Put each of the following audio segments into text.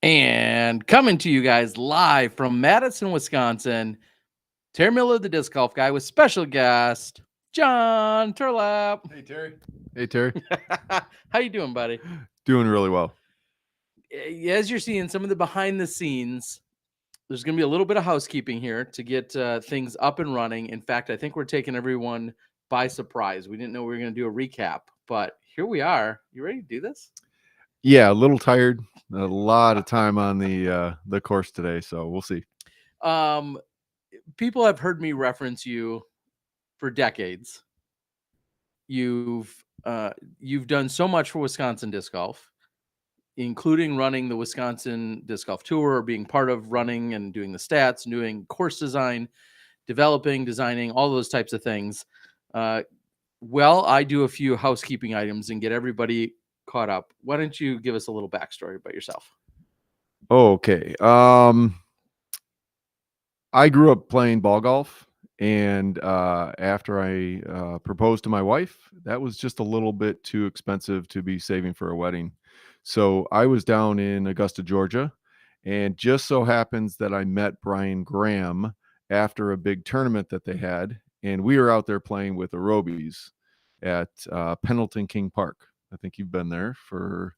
And coming to you guys live from Madison, Wisconsin, Terry Miller, the disc golf guy, with special guest John Terlap. Hey, Terry. Hey, Terry. How you doing, buddy? Doing really well. As you're seeing some of the behind the scenes, there's going to be a little bit of housekeeping here to get things up and running. In fact, I think we're taking everyone by surprise. We didn't know we were going to do a recap, but here we are. You ready to do this? Yeah, a little tired. A lot of time on the course today, so we'll see. People have heard me reference you for decades. You've done so much for Wisconsin disc golf, including running the Wisconsin disc golf tour, being part of running and doing the stats, doing course design, designing, all those types of things. Well, I do a few housekeeping items and get everybody caught up. Why don't you give us a little backstory about yourself? Okay. I grew up playing ball golf, and after I proposed to my wife, that was just a little bit too expensive to be saving for a wedding. So I was down in Augusta, Georgia, and just so happens that I met Brian Graham after a big tournament that they had, and we were out there playing with Aerobies at Pendleton King Park. I think you've been there for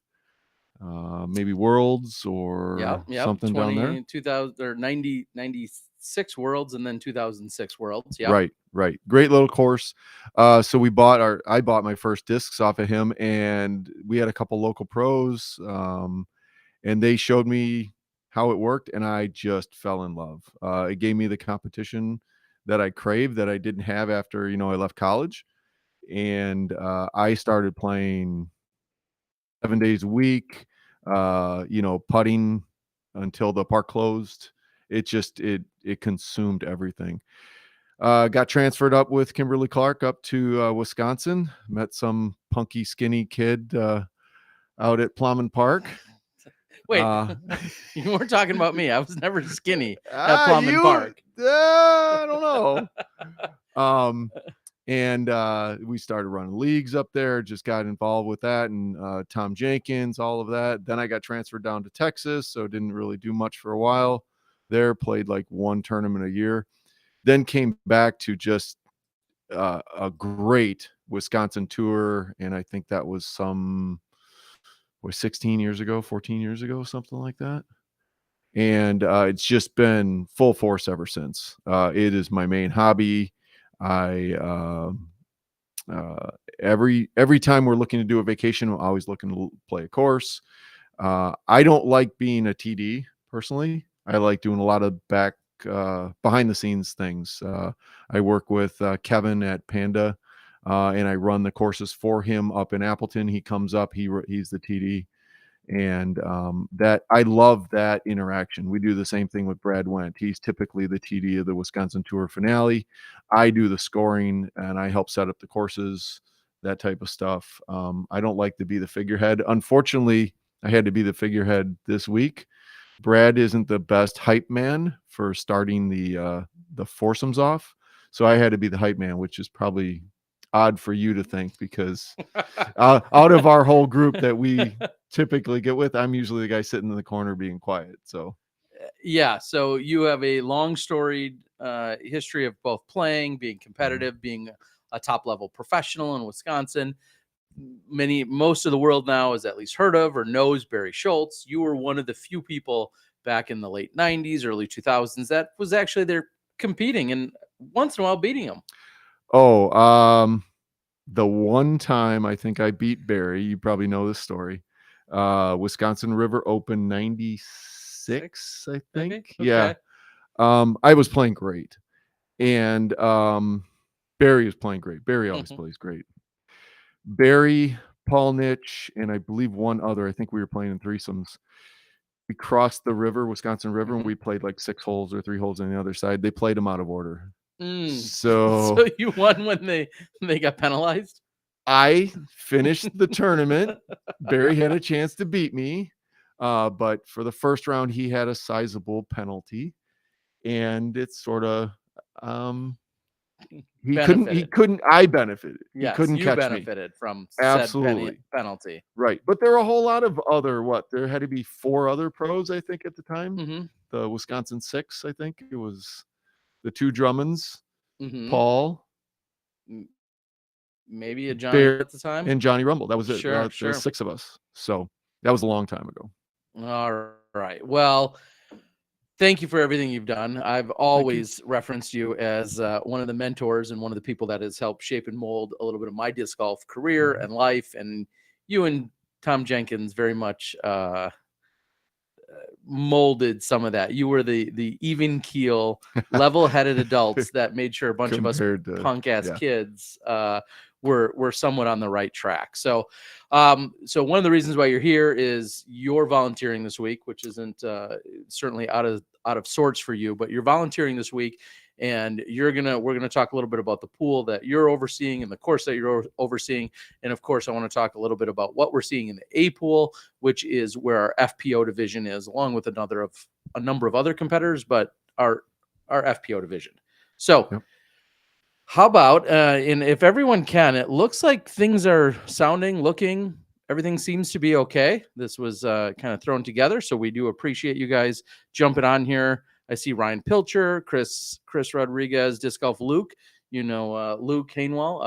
maybe Worlds or Yep. something down there. 2000 or 96 Worlds and then 2006 Worlds. Yep. Right. Great little course. So I bought my first discs off of him, and we had a couple local pros, and they showed me how it worked, and I just fell in love. It gave me the competition that I craved that I didn't have after, I left college. And I started playing 7 days a week, putting until the park closed. It consumed everything. Got transferred up with Kimberly Clark up to Wisconsin. Met some punky, skinny kid out at Plowman Park. Wait, you weren't talking about me. I was never skinny at Plowman Park. I don't know. And we started running leagues up there, just got involved with that, and Tom Jenkins, all of that. Then I got transferred down to Texas, so didn't really do much for a while there. Played like one tournament a year. Then came back to just a great Wisconsin tour, and I think that was 16 years ago, 14 years ago, something like that. And it's just been full force ever since. It is my main hobby. I every time we're looking to do a vacation, I'm always looking to play a course. I don't like being a TD personally. I like doing a lot of behind the scenes things. I work with Kevin at Panda, and I run the courses for him up in Appleton. He comes up, he's the TD, and that I love that interaction. We do the same thing with Brad Wendt. He's typically the TD of the Wisconsin Tour finale. I do the scoring, and I help set up the courses, that type of stuff. I don't like to be the figurehead. Unfortunately, I had to be the figurehead this week. Brad isn't the best hype man for starting the foursomes off, so I had to be the hype man, which is probably odd for you to think, because out of our whole group that we typically get with, I'm usually the guy sitting in the corner being quiet. So yeah, so you have a long storied history of both playing, being competitive, being a top level professional in Wisconsin. Most of the world now has at least heard of or knows Barry Schultz. You were one of the few people back in the late 90s, early 2000s that was actually there competing and once in a while beating him. The one time I think I beat Barry, you probably know this story. Wisconsin River Open 96, I think. Okay. Yeah. I was playing great. And Barry was playing great. Barry always plays great. Barry, Paul Nitch, and I believe one other. I think we were playing in threesomes. We crossed the river, Wisconsin River, and we played like 6 holes or 3 holes on the other side. They played them out of order. So you won when they got penalized? I finished the tournament. Barry had a chance to beat me, but for the first round, he had a sizable penalty, and it's sort of He benefited. couldn't. I benefited. He Yes, couldn't you catch me. benefited from said Absolutely. penalty. Right. But there were a whole lot of other there had to be 4 other pros, I think, at the time. Mm-hmm. The Wisconsin 6, I think. It was the 2 Drummonds, Mm-hmm. Paul, Maybe a Johnny Bear, at the time. and Johnny Rumble. That was it. Sure, There was 6 of us. So that was a long time ago. All right. Well, thank you for everything you've done. I've always referenced you as one of the mentors and one of the people that has helped shape and mold a little bit of my disc golf career and life. And you and Tom Jenkins very much molded some of that. You were the even keel, level-headed adults that made sure a bunch of us punk ass kids were somewhat on the right track. So so one of the reasons why you're here is you're volunteering this week, which isn't certainly out of sorts for you, but you're volunteering this week, and we're gonna talk a little bit about the pool that you're overseeing and the course that you're overseeing, and of course I want to talk a little bit about what we're seeing in the A pool, which is where our FPO division is, along with a number of other competitors, but our FPO division. So. Yep. How about, and if everyone can, it looks like things are looking, everything seems to be okay. This was kind of thrown together, so we do appreciate you guys jumping on here. I see Ryan Pilcher, Chris Rodriguez, Disc Golf Luke, Luke Hainwell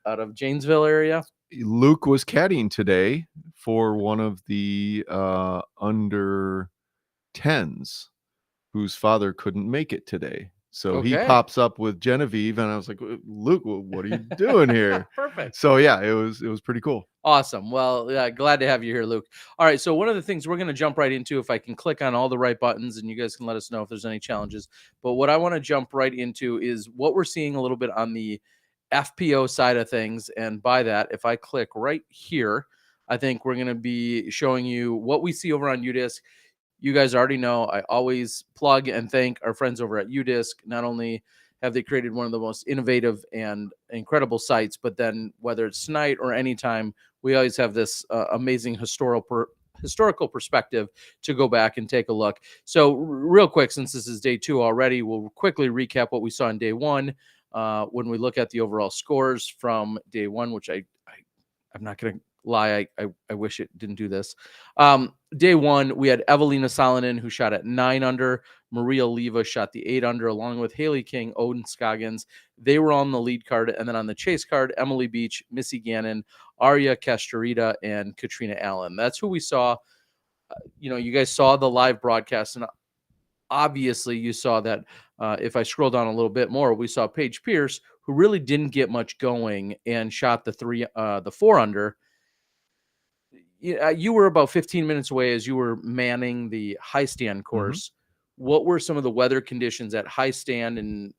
out of Janesville area. Luke was caddying today for one of the under 10s whose father couldn't make it today. So he pops up with Genevieve, and I was like, Luke, what are you doing here? Perfect. So yeah, it was pretty cool. Awesome. Well, glad to have you here, Luke. All right. So one of the things we're going to jump right into, if I can click on all the right buttons, and you guys can let us know if there's any challenges. But what I want to jump right into is what we're seeing a little bit on the FPO side of things. And by that, if I click right here, I think we're going to be showing you what we see over on UDisc. You guys already know I always plug and thank our friends over at UDisc. Not only have they created one of the most innovative and incredible sites, but then whether it's tonight or anytime, we always have this amazing historical perspective to go back and take a look. So real quick, since this is day 2 already, we'll quickly recap what we saw in day 1 when we look at the overall scores from day 1, which I'm not going to lie, I wish it didn't do this. Day 1, we had Evelina Salonen, who shot at 9 under. Maria Liva shot the 8 under, along with Haley King, Odin Scoggins. They were on the lead card. And then on the chase card, Emily Beach, Missy Gannon, Arya Castrita, and Katrina Allen. That's who we saw. You guys saw the live broadcast, and obviously you saw that if I scroll down a little bit more, we saw Paige Pierce, who really didn't get much going and shot the 4 under. You were about 15 minutes away as you were manning the high stand course. Mm-hmm. What were some of the weather conditions at high stand, and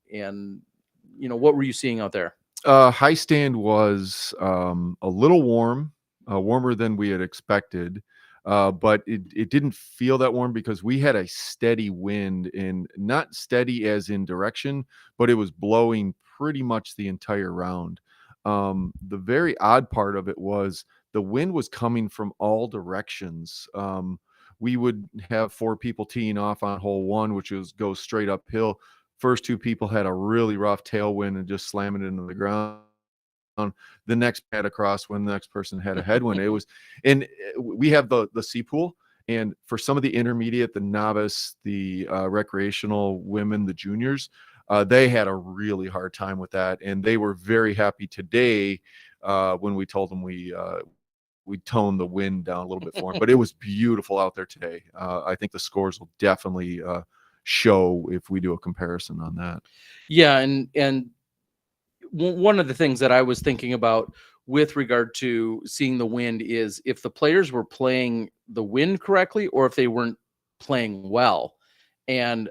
what were you seeing out there? High stand was a little warm, warmer than we had expected, but it didn't feel that warm because we had a steady wind, and not steady as in direction, but it was blowing pretty much the entire round. The very odd part of it was the wind was coming from all directions. We would have 4 people teeing off on hole 1, which goes straight uphill. First 2 people had a really rough tailwind and just slamming it into the ground. The next had a crosswind, the next person had a headwind. And we have the C pool, and for some of the intermediate, the novice, the recreational women, the juniors, they had a really hard time with that, and they were very happy today when we told them we toned the wind down a little bit for them. But it was beautiful out there today. I think the scores will definitely show if we do a comparison on that. Yeah, and one of the things that I was thinking about with regard to seeing the wind is if the players were playing the wind correctly or if they weren't playing well. And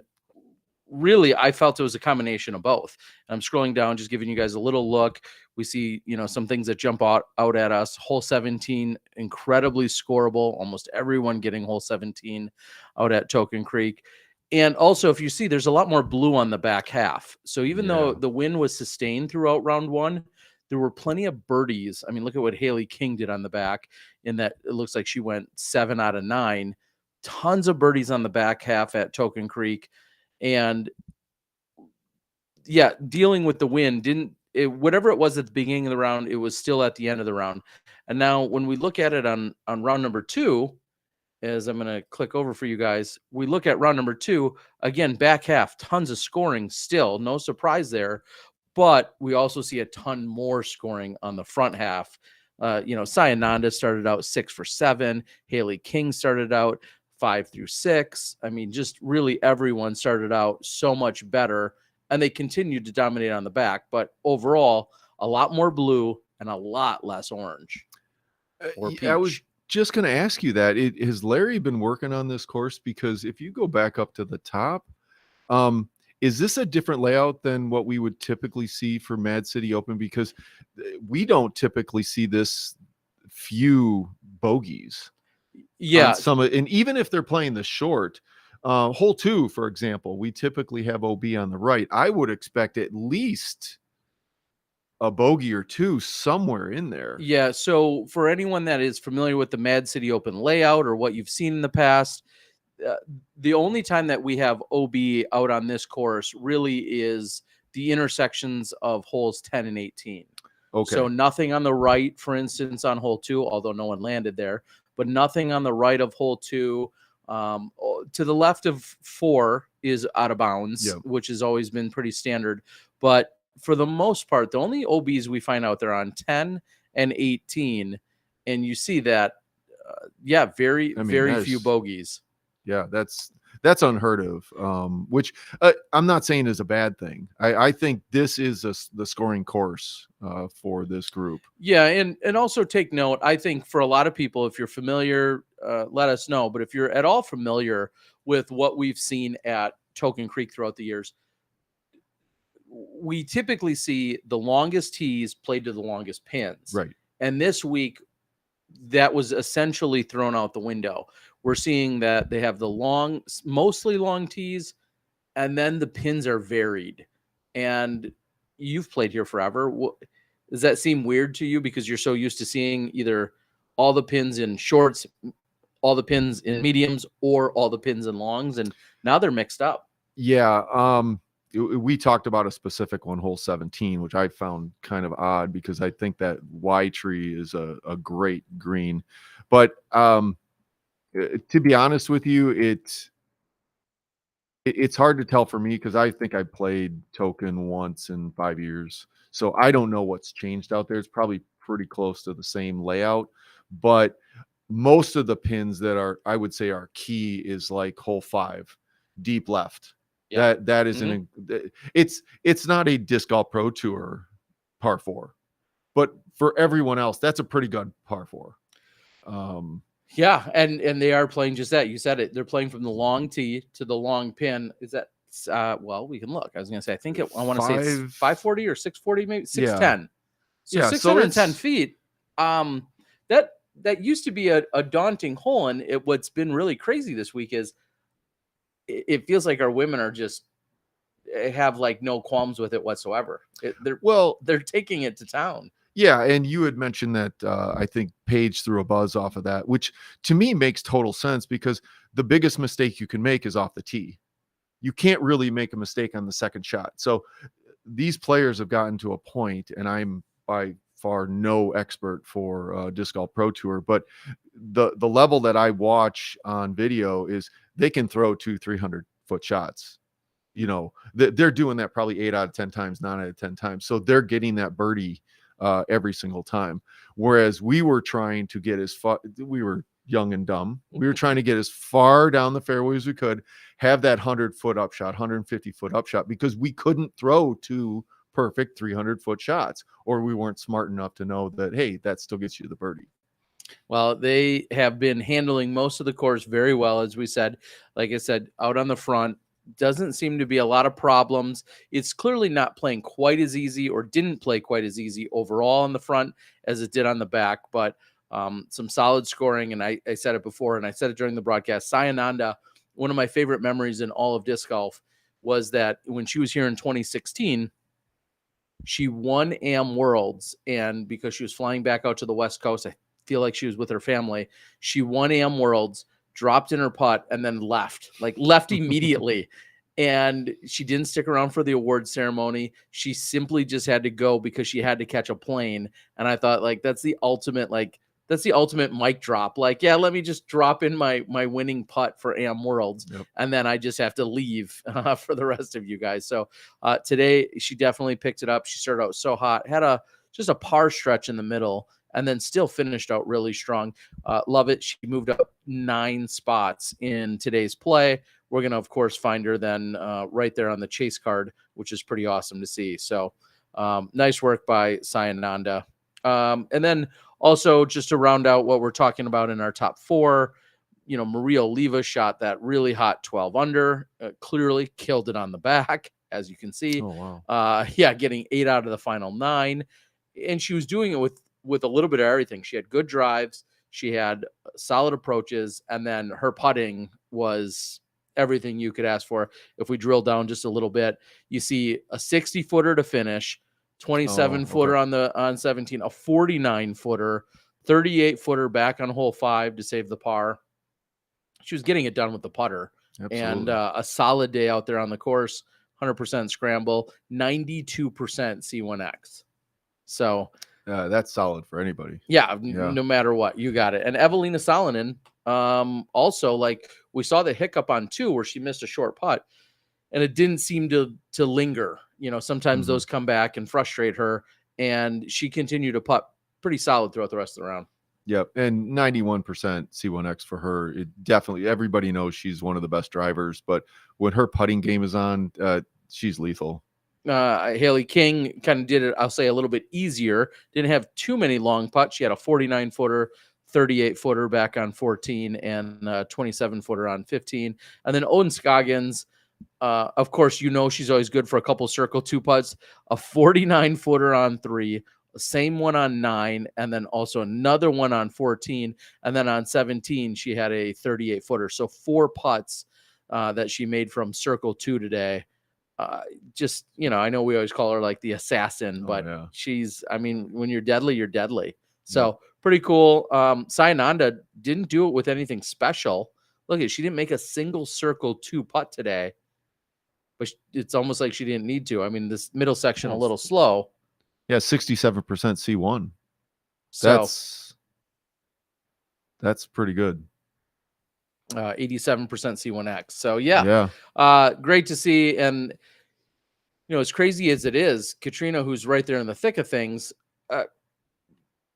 really, I felt it was a combination of both. And I'm scrolling down, just giving you guys a little look. We see, some things that jump out at us. Hole 17, incredibly scoreable. Almost everyone getting hole 17 out at Token Creek. And also, if you see, there's a lot more blue on the back half. So even though the wind was sustained throughout round 1, there were plenty of birdies. I mean, look at what Haley King did on the back, in that it looks like she went 7 out of 9. Tons of birdies on the back half at Token Creek. And dealing with the wind whatever it was at the beginning of the round, it was still at the end of the round. And now when we look at it on round number 2, as I'm going to click over for you guys, we look at round number 2, again, back half, tons of scoring still, no surprise there. But we also see a ton more scoring on the front half. Sayananda started out 6 for 7. Haley King started out 5 through 6. I mean, just really everyone started out so much better, and they continued to dominate on the back. But overall, a lot more blue and a lot less orange or peach. I was just going to ask you that. Has Larry been working on this course? Because if you go back up to the top, is this a different layout than what we would typically see for Mad City Open? Because we don't typically see this few bogeys. Yeah. And even if they're playing the short, hole 2, for example, we typically have OB on the right. I would expect at least a bogey or 2 somewhere in there. Yeah. So for anyone that is familiar with the Mad City Open layout or what you've seen in the past, the only time that we have OB out on this course really is the intersections of holes 10 and 18. Okay. So nothing on the right, for instance, on hole 2, although no one landed there, but nothing on the right of hole 2. To the left of 4 is out of bounds, which has always been pretty standard. But for the most part, the only OBs we find out there on 10 and 18, and you see that, very few bogeys. Yeah, that's unheard of, which I'm not saying is a bad thing. I think this is the scoring course for this group. Yeah, and also take note, I think for a lot of people, if you're familiar, let us know. But if you're at all familiar with what we've seen at Token Creek throughout the years, we typically see the longest tees played to the longest pins. Right. And this week, that was essentially thrown out the window. We're seeing that they have the mostly long tees, and then the pins are varied. And you've played here forever. Does that seem weird to you because you're so used to seeing either all the pins in shorts, all the pins in mediums, or all the pins in longs, and now they're mixed up? Yeah. We talked about a specific one, hole 17, which I found kind of odd because I think that Y tree is a great green. But to be honest with you, it's hard to tell for me because I think I played Token once in 5 years. So I don't know what's changed out there. It's probably pretty close to the same layout. But most of the pins that I would say are key is like hole 5, deep left. Yeah. That is it's not a Disc Golf Pro Tour par 4, but for everyone else, that's a pretty good par 4. Yeah, and they are playing just that. You said it. They're playing from the long tee to the long pin. Is that well, we can look. I was going to say I want to say it's 540 or 640, maybe 610. So 610 feet. That used to be a daunting hole, and what's been really crazy this week is it feels like our women are just have like no qualms with it whatsoever. They're taking it to town. Yeah, and you had mentioned that I think Paige threw a buzz off of that, which to me makes total sense because the biggest mistake you can make is off the tee. You can't really make a mistake on the second shot. So these players have gotten to a point, and I'm by far no expert for Disc Golf Pro Tour, but the level that I watch on video is they can throw 200-300 foot shots. You know, they're doing that probably 8 out of 10 times, 9 out of 10 times. So they're getting that birdie every single time. Whereas we were trying to get as far, we were young and dumb. We were trying to get as far down the fairway as we could, have that 100-foot upshot, 150-foot upshot, because we couldn't throw 2 perfect 300-foot shots, or we weren't smart enough to know that, hey, that still gets you the birdie. Well, they have been handling most of the course very well, as we said. Like I said, out on the front, doesn't seem to be a lot of problems. It's clearly not playing quite as easy, or didn't play quite as easy overall on the front as it did on the back, but some solid scoring. And I said it before, and I said it during the broadcast, Sayananda, one of my favorite memories in all of disc golf was that when she was here in 2016, she won AM Worlds, and because she was flying back out to the West Coast, I feel like she was with her family. She won AM Worlds, dropped in her putt, and then left immediately. and she didn't stick around for the award ceremony. She simply just had to go because she had to catch a plane. And I thought, like, that's the ultimate mic drop. Like, yeah, let me just drop in my winning putt for AM Worlds, and then I just have to leave for the rest of you guys. So today she definitely picked it up. She started out so hot, had just a par stretch in the middle, and then still finished out really strong. Love it. She moved up 9 spots in today's play. We're going to, of course, find her then right there on the chase card, which is pretty awesome to see. So nice work by Sayananda. And then also, just to round out what we're talking about in our top 4, Maria Liva shot that really hot 12 under, clearly killed it on the back, as you can see. Oh, wow. Getting 8 out of the final 9. And she was doing it with a little bit of everything. She had good drives. She had solid approaches. And then her putting was everything you could ask for. If we drill down just a little bit, you see a 60-footer to finish, 27-footer on 17, a 49-footer, 38-footer back on hole 5 to save the par. She was getting it done with the putter. Absolutely. And a solid day out there on the course, 100% scramble, 92% C1X. So that's solid for anybody. Yeah, no matter what, you got it. And Evelina Salonen, also, like, we saw the hiccup on 2 where she missed a short putt, and it didn't seem to linger. Sometimes those come back and frustrate her, and she continued to putt pretty solid throughout the rest of the round. Yep, and 91% C1X for her. It definitely, everybody knows she's one of the best drivers, but when her putting game is on, she's lethal. Haley King kind of did it, I'll say, a little bit easier. Didn't have too many long putts. She had a 49-footer, 38-footer back on 14, and 27-footer on 15. And then Owen Scoggins, of course, she's always good for a couple circle 2 putts, a 49-footer on 3, same one on 9, and then also another one on 14. And then on 17, she had a 38-footer. So 4 putts that she made from circle 2 today. Just, I know we always call her like the assassin, but she's, when you're deadly, you're deadly. So pretty cool. Sayananda didn't do it with anything special. Look she didn't make a single circle 2 putt today, but it's almost like she didn't need to. This middle section a little slow. Yeah, 67% C1. So that's pretty good. 87% C1X. So great to see. And as crazy as it is, Katrina, who's right there in the thick of things,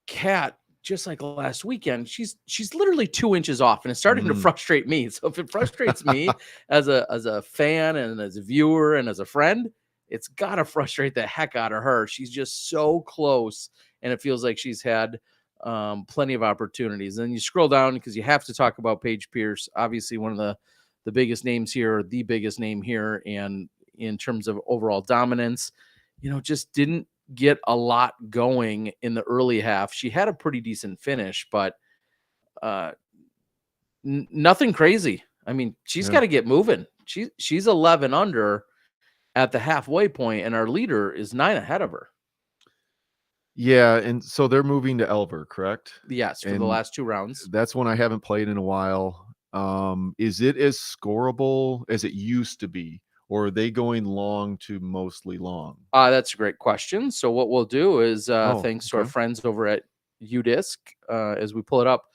Kat, just like last weekend, she's literally 2 inches off, and it's starting to frustrate me. So if it frustrates me as a fan and as a viewer and as a friend, it's got to frustrate the heck out of her. She's just so close, and it feels like she's had plenty of opportunities. And you scroll down because you have to talk about Paige Pierce, obviously one of the biggest names here, the biggest name here, and in terms of overall dominance, just didn't get a lot going in the early half. She had a pretty decent finish, but nothing crazy. She's got to get moving. She's 11 under at the halfway point, and our leader is 9 ahead of her. Yeah, and so they're moving to Elver, correct? Yes, for the last 2 rounds. That's one I haven't played in a while. Is it as scoreable as it used to be, or are they going long to mostly long? That's a great question. So what we'll do is, thanks to our friends over at UDisc, as we pull it up,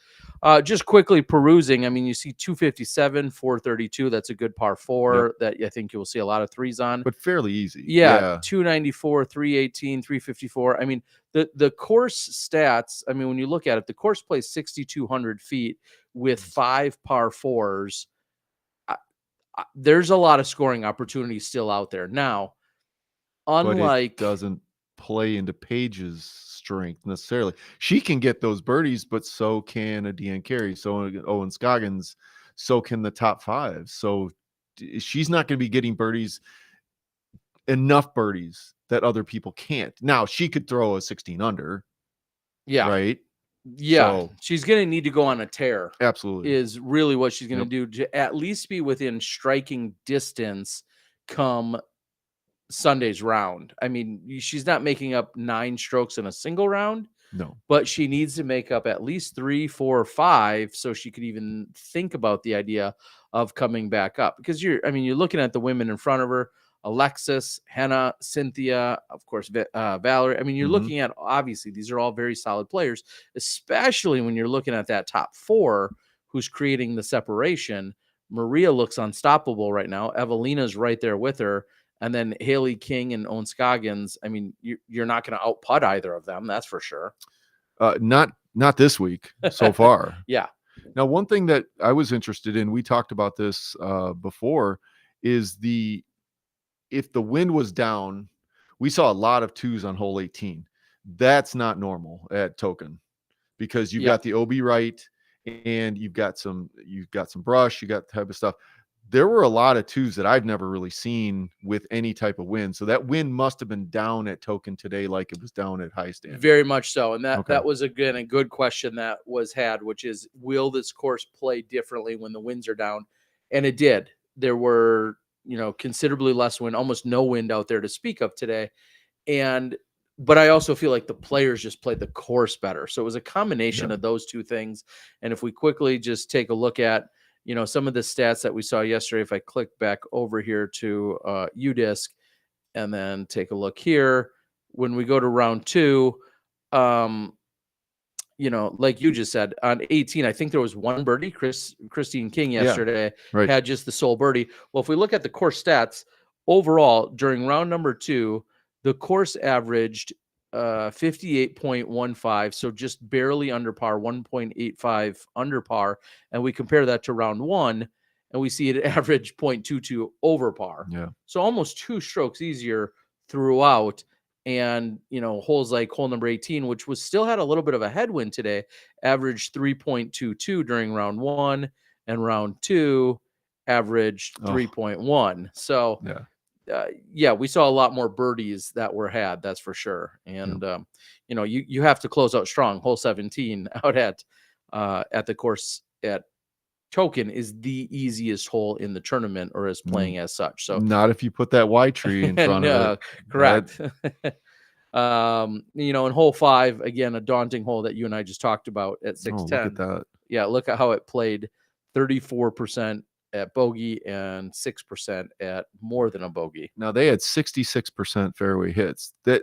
just quickly perusing. You see 257, 432. That's a good par 4 that I think you'll see a lot of 3s on, but fairly easy. Yeah. 294, 318, 354. The course stats. When you look at it, the course plays 6,200 feet with 5 par 4s. There's a lot of scoring opportunities still out there now. Unlike, but it doesn't play into Paige's strength necessarily. She can get those birdies, but so can a Deanne Carey, so Owen Scoggins, so can the top 5. So she's not going to be getting enough birdies that other people can't. Now she could throw a 16 under. Yeah. Right. Yeah. So, she's going to need to go on a tear. Absolutely. Is really what she's going to do to at least be within striking distance come Sunday's round. She's not making up 9 strokes in a single round, No. but she needs to make up at least 3, 4, or 5 so she could even think about the idea of coming back up. Because you're looking at the women in front of her: Alexis, Henna, Cynthia, of course, Valerie. I mean, you're Mhm. looking at, obviously, these are all very solid players, especially when you're looking at that top 4 who's creating the separation. Maria looks unstoppable right now. Evelina's right there with her. And then Haley King and Owen Scoggins. I mean, you're not going to outputt either of them. That's for sure. Not this week so far. Yeah. Now, one thing that I was interested in, we talked about this before, is if the wind was down, we saw a lot of 2s on hole 18. That's not normal at Token, because you've got the OB right, and you've got some brush, you got type of stuff. There were a lot of 2s that I've never really seen with any type of wind. So that wind must have been down at Token today, like it was down at High Stand. Very much so. And that was a good question that was had, which is, will this course play differently when the winds are down? And it did. There were, considerably less wind, almost no wind out there to speak of today. But I also feel like the players just played the course better. So it was a combination of those two things. And if we quickly just take a look at, some of the stats that we saw yesterday, if I click back over here to UDisc and then take a look here, when we go to round 2, like you just said, on 18, I think there was one birdie. Christine King yesterday had just the sole birdie. Well, if we look at the course stats overall during round number 2, the course averaged 58.15, so just barely under par, 1.85 under par. And we compare that to round 1, and we see it average 0.22 over par. Yeah. So almost 2 strokes easier throughout. And, holes like hole number 18, which still had a little bit of a headwind today, averaged 3.22 during round 1, and round 2 averaged 3.1. So, we saw a lot more birdies that were had, that's for sure. And, you have to close out strong. Hole 17 out at the course at Token is the easiest hole in the tournament, or is playing as such. So not if you put that white tree in front of it. Correct. In hole 5, again, a daunting hole that you and I just talked about at 610. Look at that. Yeah, look at how it played. 34% at bogey and 6% at more than a bogey. Now they had 66% fairway hits. That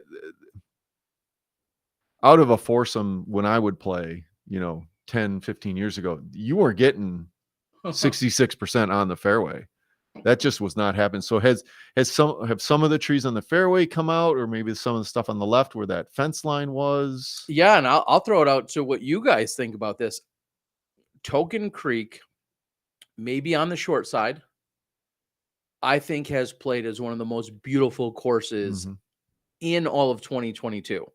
out of a foursome when I would play, 10, 15 years ago, you were getting 66% on the fairway. That just was not happening. So have some of the trees on the fairway come out, or maybe some of the stuff on the left where that fence line was? Yeah, and I'll throw it out to what you guys think about this. Token Creek, maybe on the short side, I think has played as one of the most beautiful courses in all of 2022.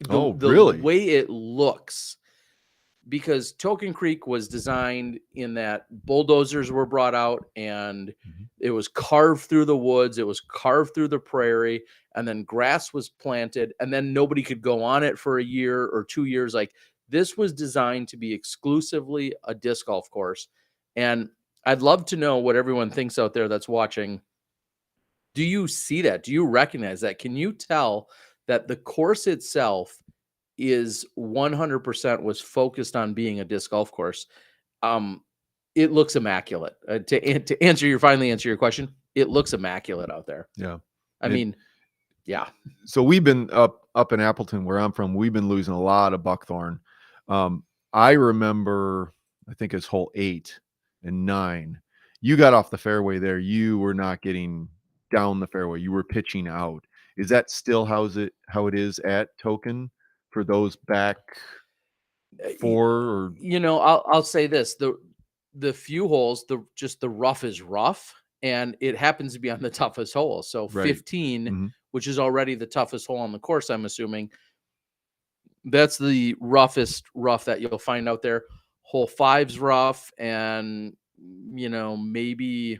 Really? The way it looks. Because Token Creek was designed in that bulldozers were brought out, and it was carved through the woods, it was carved through the prairie, and then grass was planted, and then nobody could go on it for a year or 2 years. Like, this was designed to be exclusively a disc golf course. And I'd love to know what everyone thinks out there that's watching. Do you see that? Do you recognize that? Can you tell that the course itself is 100% was focused on being a disc golf course? It looks immaculate. To answer your question, it looks immaculate out there. Yeah. I mean, yeah. So we've been up in Appleton, where I'm from, we've been losing a lot of buckthorn. I remember, I think it's hole 8 and 9. You got off the fairway there. You were not getting down the fairway. You were pitching out. Is that still how it is at Token for those back 4? Or I'll say this: the few holes, the rough is rough, and it happens to be on the toughest hole. So 15, which is already the toughest hole on the course, I'm assuming, that's the roughest rough that you'll find out there. Hole 5's rough, and maybe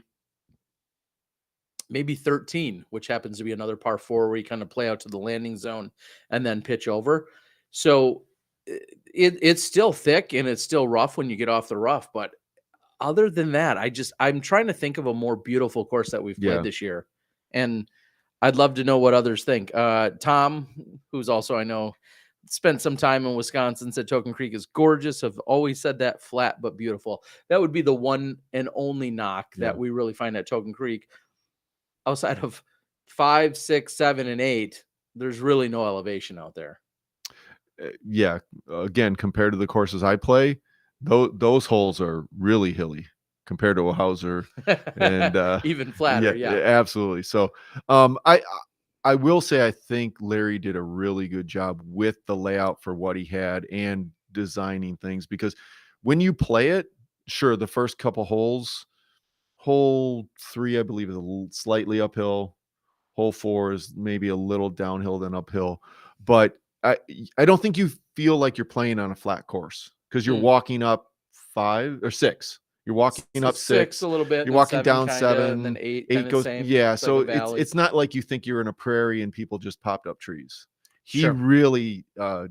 13, which happens to be another par 4 where you kind of play out to the landing zone and then pitch over. So it's still thick and it's still rough when you get off the rough. But other than that, I'm trying to think of a more beautiful course that we've played this year. And I'd love to know what others think. Tom, who's also, I know, spent some time in Wisconsin, said Token Creek is gorgeous. Have always said that, flat but beautiful. That would be the one and only knock that we really find at Token Creek. Outside of 5, 6, 7, and 8, there's really no elevation out there. Yeah. Again, compared to the courses I play, those holes are really hilly compared to a Hauser and even flatter. Yeah. Absolutely. So I will say I think Larry did a really good job with the layout for what he had and designing things, because when you play it, sure, the first couple holes, hole 3 I believe is slightly uphill, hole 4 is maybe a little downhill then uphill, but I don't think you feel like you're playing on a flat course, because you're walking up 5 or 6. You're walking up 6 a little bit. You're walking down kinda, 7, and then 8 goes. same. Yeah, It's so like a valley. it's not like you think you're in a prairie and people just popped up trees. He Sure. really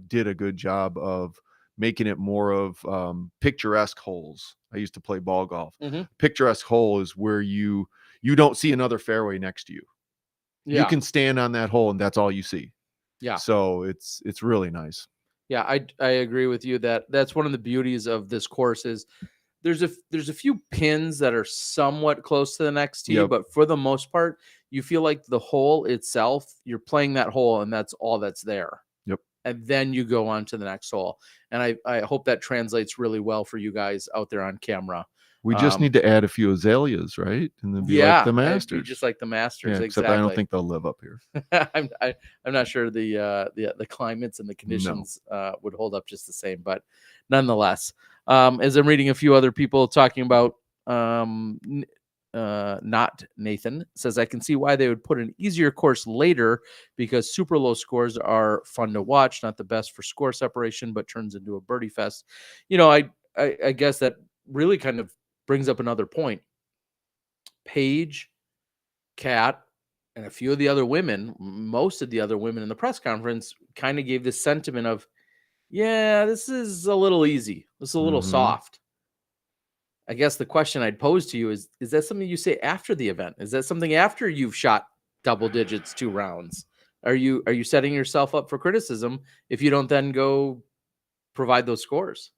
did a good job of making it more of picturesque holes. I used to play ball golf. Picturesque hole is where you don't see another fairway next to you. You can stand on that hole and that's all you see. Yeah. So it's really nice. Yeah, I agree with you that that's one of the beauties of this course is there's a few pins that are somewhat close to the next tee, but for the most part, you feel like the hole itself, you're playing that hole and that's all that's there. Yep. And then you go on to the next hole. And I hope that translates really well for you guys out there on camera. We just need to add a few azaleas, right? And then be like the Masters. Be just like the Masters. Yeah, except I don't think they'll live up here. I'm not sure the climates and the conditions would hold up just the same, but nonetheless, as I'm reading a few other people talking about, not Nathan says, I can see why they would put an easier course later, because super low scores are fun to watch, not the best for score separation, but turns into a birdie fest. You know, I guess that really kind of brings up another point. Paige, Kat, and a few of the other women, most of the other women in the press conference kind of gave this sentiment of, yeah, this is a little easy. This is a little soft. I guess the question I'd pose to you is that something you say after the event? Is that something after you've shot double digits 2 rounds? Are you setting yourself up for criticism if you don't then go provide those scores?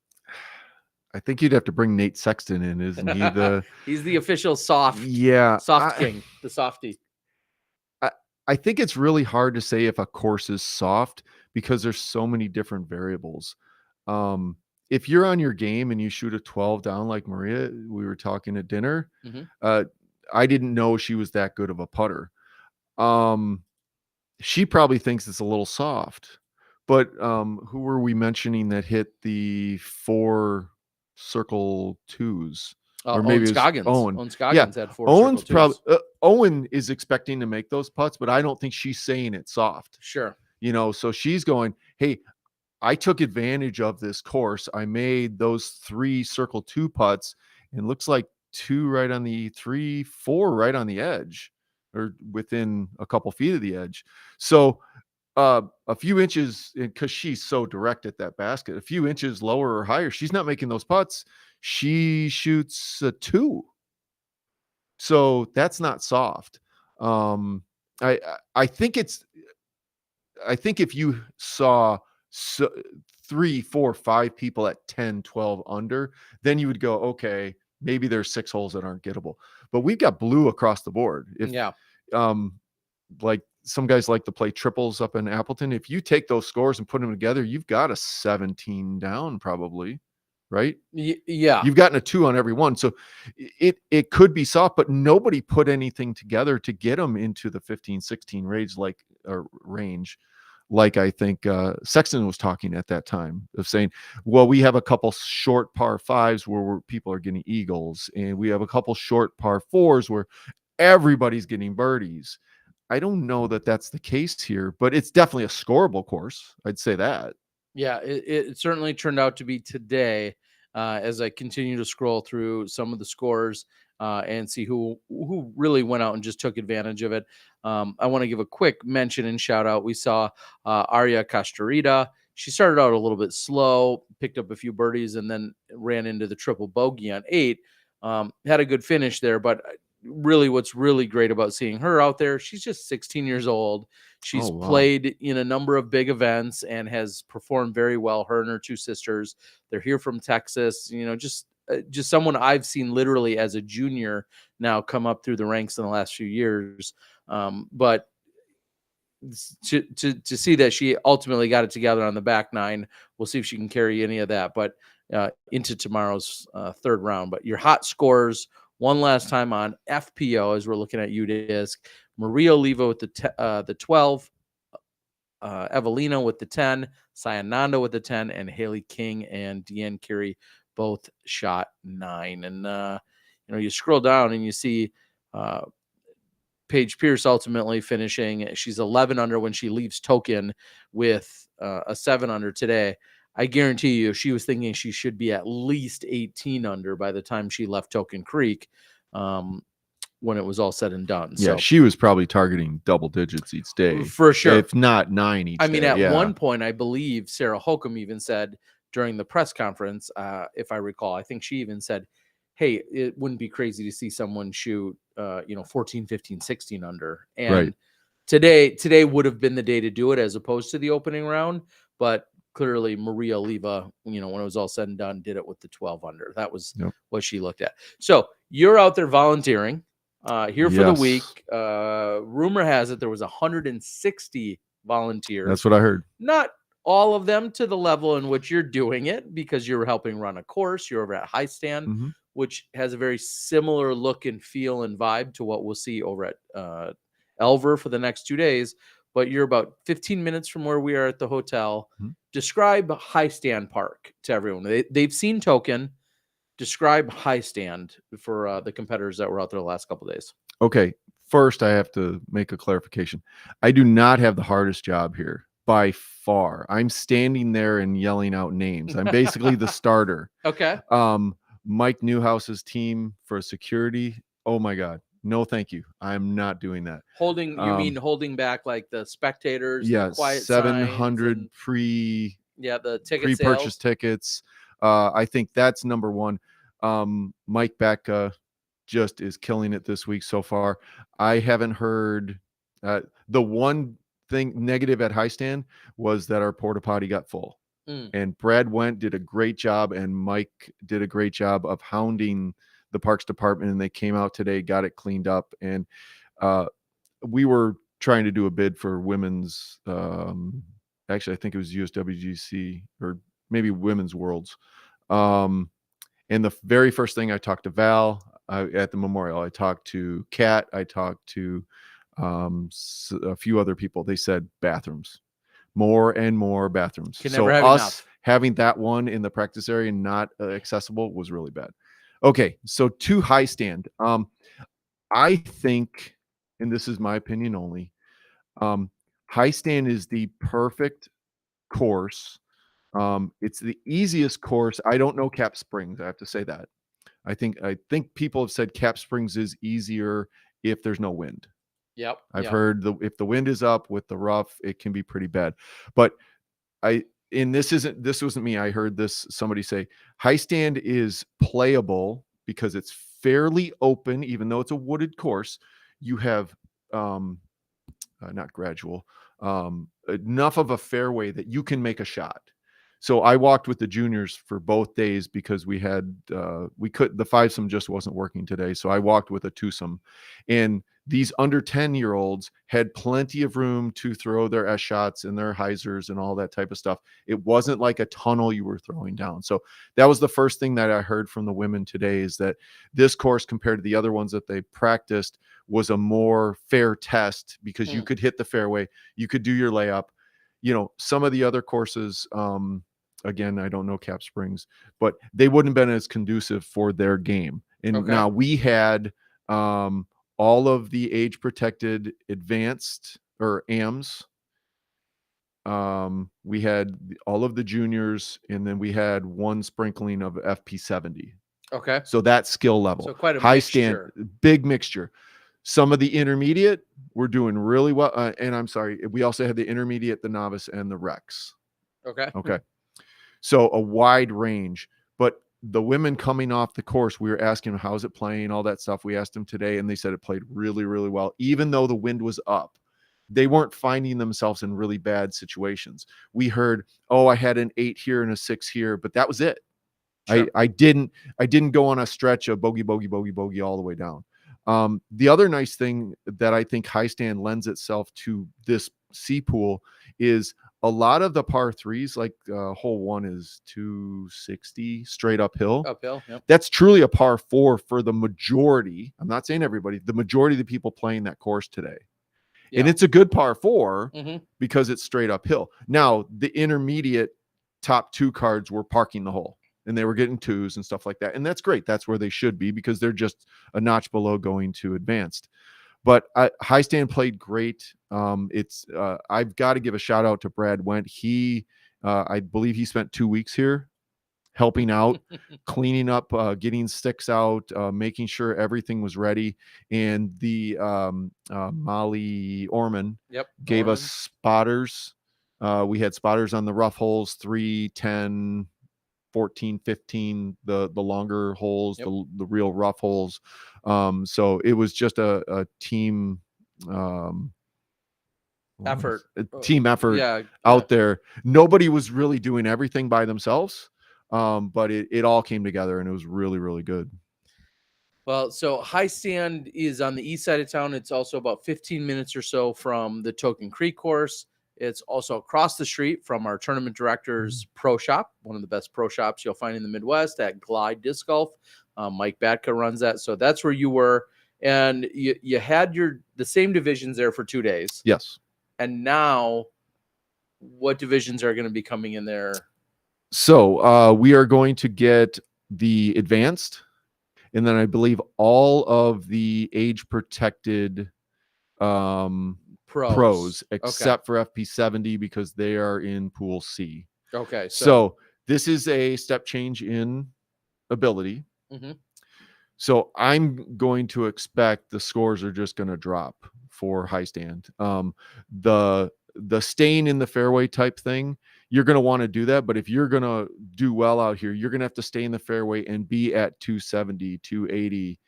I think you'd have to bring Nate Sexton in, isn't he? He's the official soft king, the softie. I think it's really hard to say if a course is soft because there's so many different variables. If you're on your game and you shoot a 12 down like Maria, we were talking at dinner, I didn't know she was that good of a putter. She probably thinks it's a little soft. But who were we mentioning that hit the 4 circle 2s? Or maybe Scoggins. Owen Scoggins had 4 Owen's circle 2s. probably Owen is expecting to make those putts, but I don't think she's saying it's soft. Sure. You know, so she's going, hey, I took advantage of this course. I made those 3 circle 2 putts, and looks like 2 right on the 3, 4 right on the edge, or within a couple feet of the edge. So a few inches, because she's so direct at that basket, a few inches lower or higher, she's not making those putts. She shoots a 2. So that's not soft. I think if you saw 3, 4, 5 people at 10, 12 under, then you would go, okay, maybe there's 6 holes that aren't gettable. But we've got blue across the board. Like some guys like to play triples up in Appleton. If you take those scores and put them together, you've got a 17 down probably, right? Yeah. You've gotten a 2 on every one. So it could be soft, but nobody put anything together to get them into the 15, 16 range, like I think Sexton was talking at that time, of saying, well, we have a couple short par 5s where people are getting eagles, and we have a couple short par 4s where everybody's getting birdies. I don't know that that's the case here, but it's definitely a scoreable course. I'd say that. Yeah, it certainly turned out to be today, as I continue to scroll through some of the scores and see who really went out and just took advantage of it. I want to give a quick mention and shout out. We saw Arya Castrita. She started out a little bit slow, picked up a few birdies, and then ran into the triple bogey on 8. Had a good finish there, but really what's really great about seeing her out there, she's just 16 years old. She's Oh, wow. played in a number of big events and has performed very well. Her and her two sisters, they're here from Texas, just someone I've seen literally as a junior now come up through the ranks in the last few years. But to see that she ultimately got it together on the back nine, we'll see if she can carry any of that, but into tomorrow's third round. But your hot scores one last time on FPO as we're looking at UDisc: Maria Liva with the 12, Evelina with the 10, Sayananda with the 10, and Haley King and Deanne Curie both shot 9. And you scroll down and you see Paige Pierce ultimately finishing. She's 11 under when she leaves Token with a 7 under today. I guarantee you she was thinking she should be at least 18 under by the time she left Token Creek when it was all said and done. Yeah, so she was probably targeting double digits each day. For sure. If not 9 each day. At one point, I believe Sarah Holcomb even said during the press conference, if I recall, I think she even said, hey, it wouldn't be crazy to see someone shoot 14, 15, 16 under. And today would have been the day to do it as opposed to the opening round. But clearly Maria Liva, when it was all said and done, did it with the 12 under. That was what she looked at. So you're out there volunteering here for the week. Rumor has it there was 160 volunteers. That's what I heard. Not all of them to the level in which you're doing it, because you're helping run a course. You're over at High Stand, which has a very similar look and feel and vibe to what we'll see over at Elver for the next 2 days. But you're about 15 minutes from where we are at the hotel. Describe High Stand Park to everyone. They've seen Token. Describe High Stand for the competitors that were out there the last couple of days. Okay. First, I have to make a clarification. I do not have the hardest job here by far. I'm standing there and yelling out names. I'm basically the starter. Okay. Mike Newhouse's team for security. Oh my God. No, thank you. I'm not doing that. You mean holding back like the spectators? Yeah. The quiet 700 and, the ticket pre-purchase sales. tickets. I think that's number one. Mike Becca just is killing it this week so far. I haven't heard the one thing negative at High Stand was that our porta potty got full. And Brad did a great job, and Mike did a great job of hounding the parks department, and they came out today, got it cleaned up. And we were trying to do a bid for women's actually I think it was USWDGC or maybe Women's Worlds. And the very first thing I talked to Val at the memorial, I talked to Kat, I talked to a few other people. They said bathrooms, more and more bathrooms. So us having that one in the practice area not accessible was really bad. Okay, so to High Stand, I think, and this is my opinion only, High Stand is the perfect course. It's the easiest course. I don't know Cap Springs. I have to say that. I think people have said Cap Springs is easier if there's no wind. Yep. I've heard if the wind is up with the rough, it can be pretty bad. But this wasn't me. I heard somebody say High Stand is playable because it's fairly open, even though it's a wooded course. You have not gradual, enough of a fairway that you can make a shot. So I walked with the juniors for both days because we had the fivesome just wasn't working today. So I walked with a twosome, and these under 10-year-olds had plenty of room to throw their S shots and their hyzers and all that type of stuff. It wasn't like a tunnel you were throwing down. So that was the first thing that I heard from the women today, is that this course compared to the other ones that they practiced was a more fair test because you could hit the fairway, you could do your layup. Some of the other courses, again, I don't know Cap Springs, but they wouldn't have been as conducive for their game. And now we had all of the age protected advanced or AMs. We had all of the juniors, and then we had one sprinkling of FP70. Okay. So that skill level. So quite a High mixture. Stand, big mixture. Some of the intermediate were doing really well. And I'm sorry, we also had the intermediate, the novice, and the Rex. Okay. Okay. So a wide range, but the women coming off the course, we were asking them, how's it playing, all that stuff. We asked them today, and they said it played really, really well, even though the wind was up. They weren't finding themselves in really bad situations. We heard, oh, I had an 8 here and a 6 here, but that was it. Sure. I didn't go on a stretch of bogey, bogey, bogey, bogey all the way down. The other nice thing that I think high stand lends itself to this C pool is a lot of the par threes, like hole 1 is 260 straight uphill. Yep. That's truly a par 4 for the majority. I'm not saying everybody, the majority of the people playing that course today. Yeah. And it's a good par 4 because it's straight uphill. Now, the intermediate top 2 cards were parking the hole, and they were getting 2s and stuff like that. And that's great. That's where they should be, because they're just a notch below going to advanced. But high stand played great. I've got to give a shout out to Brad Wendt. I believe he spent 2 weeks here helping out, cleaning up, getting sticks out, making sure everything was ready. And the Molly Orman gave us spotters. We had spotters on the rough holes, 3, 10, 14, 15, the longer holes, the real rough holes. So it was just a team effort. Team effort out there. Nobody was really doing everything by themselves. But it all came together, and it was really, really good. Well, so high stand is on the east side of town. It's also about 15 minutes or so from the Token Creek course. It's also across the street from our tournament director's pro shop, one of the best pro shops you'll find in the Midwest, at Glide Disc Golf. Mike Batka runs that. So that's where you were. And you had the same divisions there for 2 days. Yes. And now what divisions are going to be coming in there? So we are going to get the advanced, and then I believe all of the age protected pros except for FP70, because they are in pool C. Okay. So this is a step change in ability. So I'm going to expect the scores are just going to drop for high stand. The staying in the fairway type thing, you're going to want to do that. But if you're going to do well out here, you're going to have to stay in the fairway and be at 270, 280,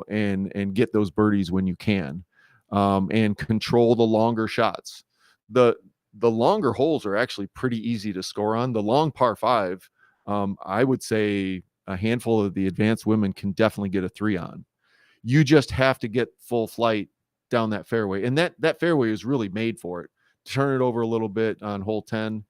and get those birdies when you can, and control the longer shots. The longer holes are actually pretty easy to score on. The long par 5, I would say a handful of the advanced women can definitely get a 3 on. You just have to get full flight down that fairway. And that fairway is really made for it. Turn it over a little bit on hole 10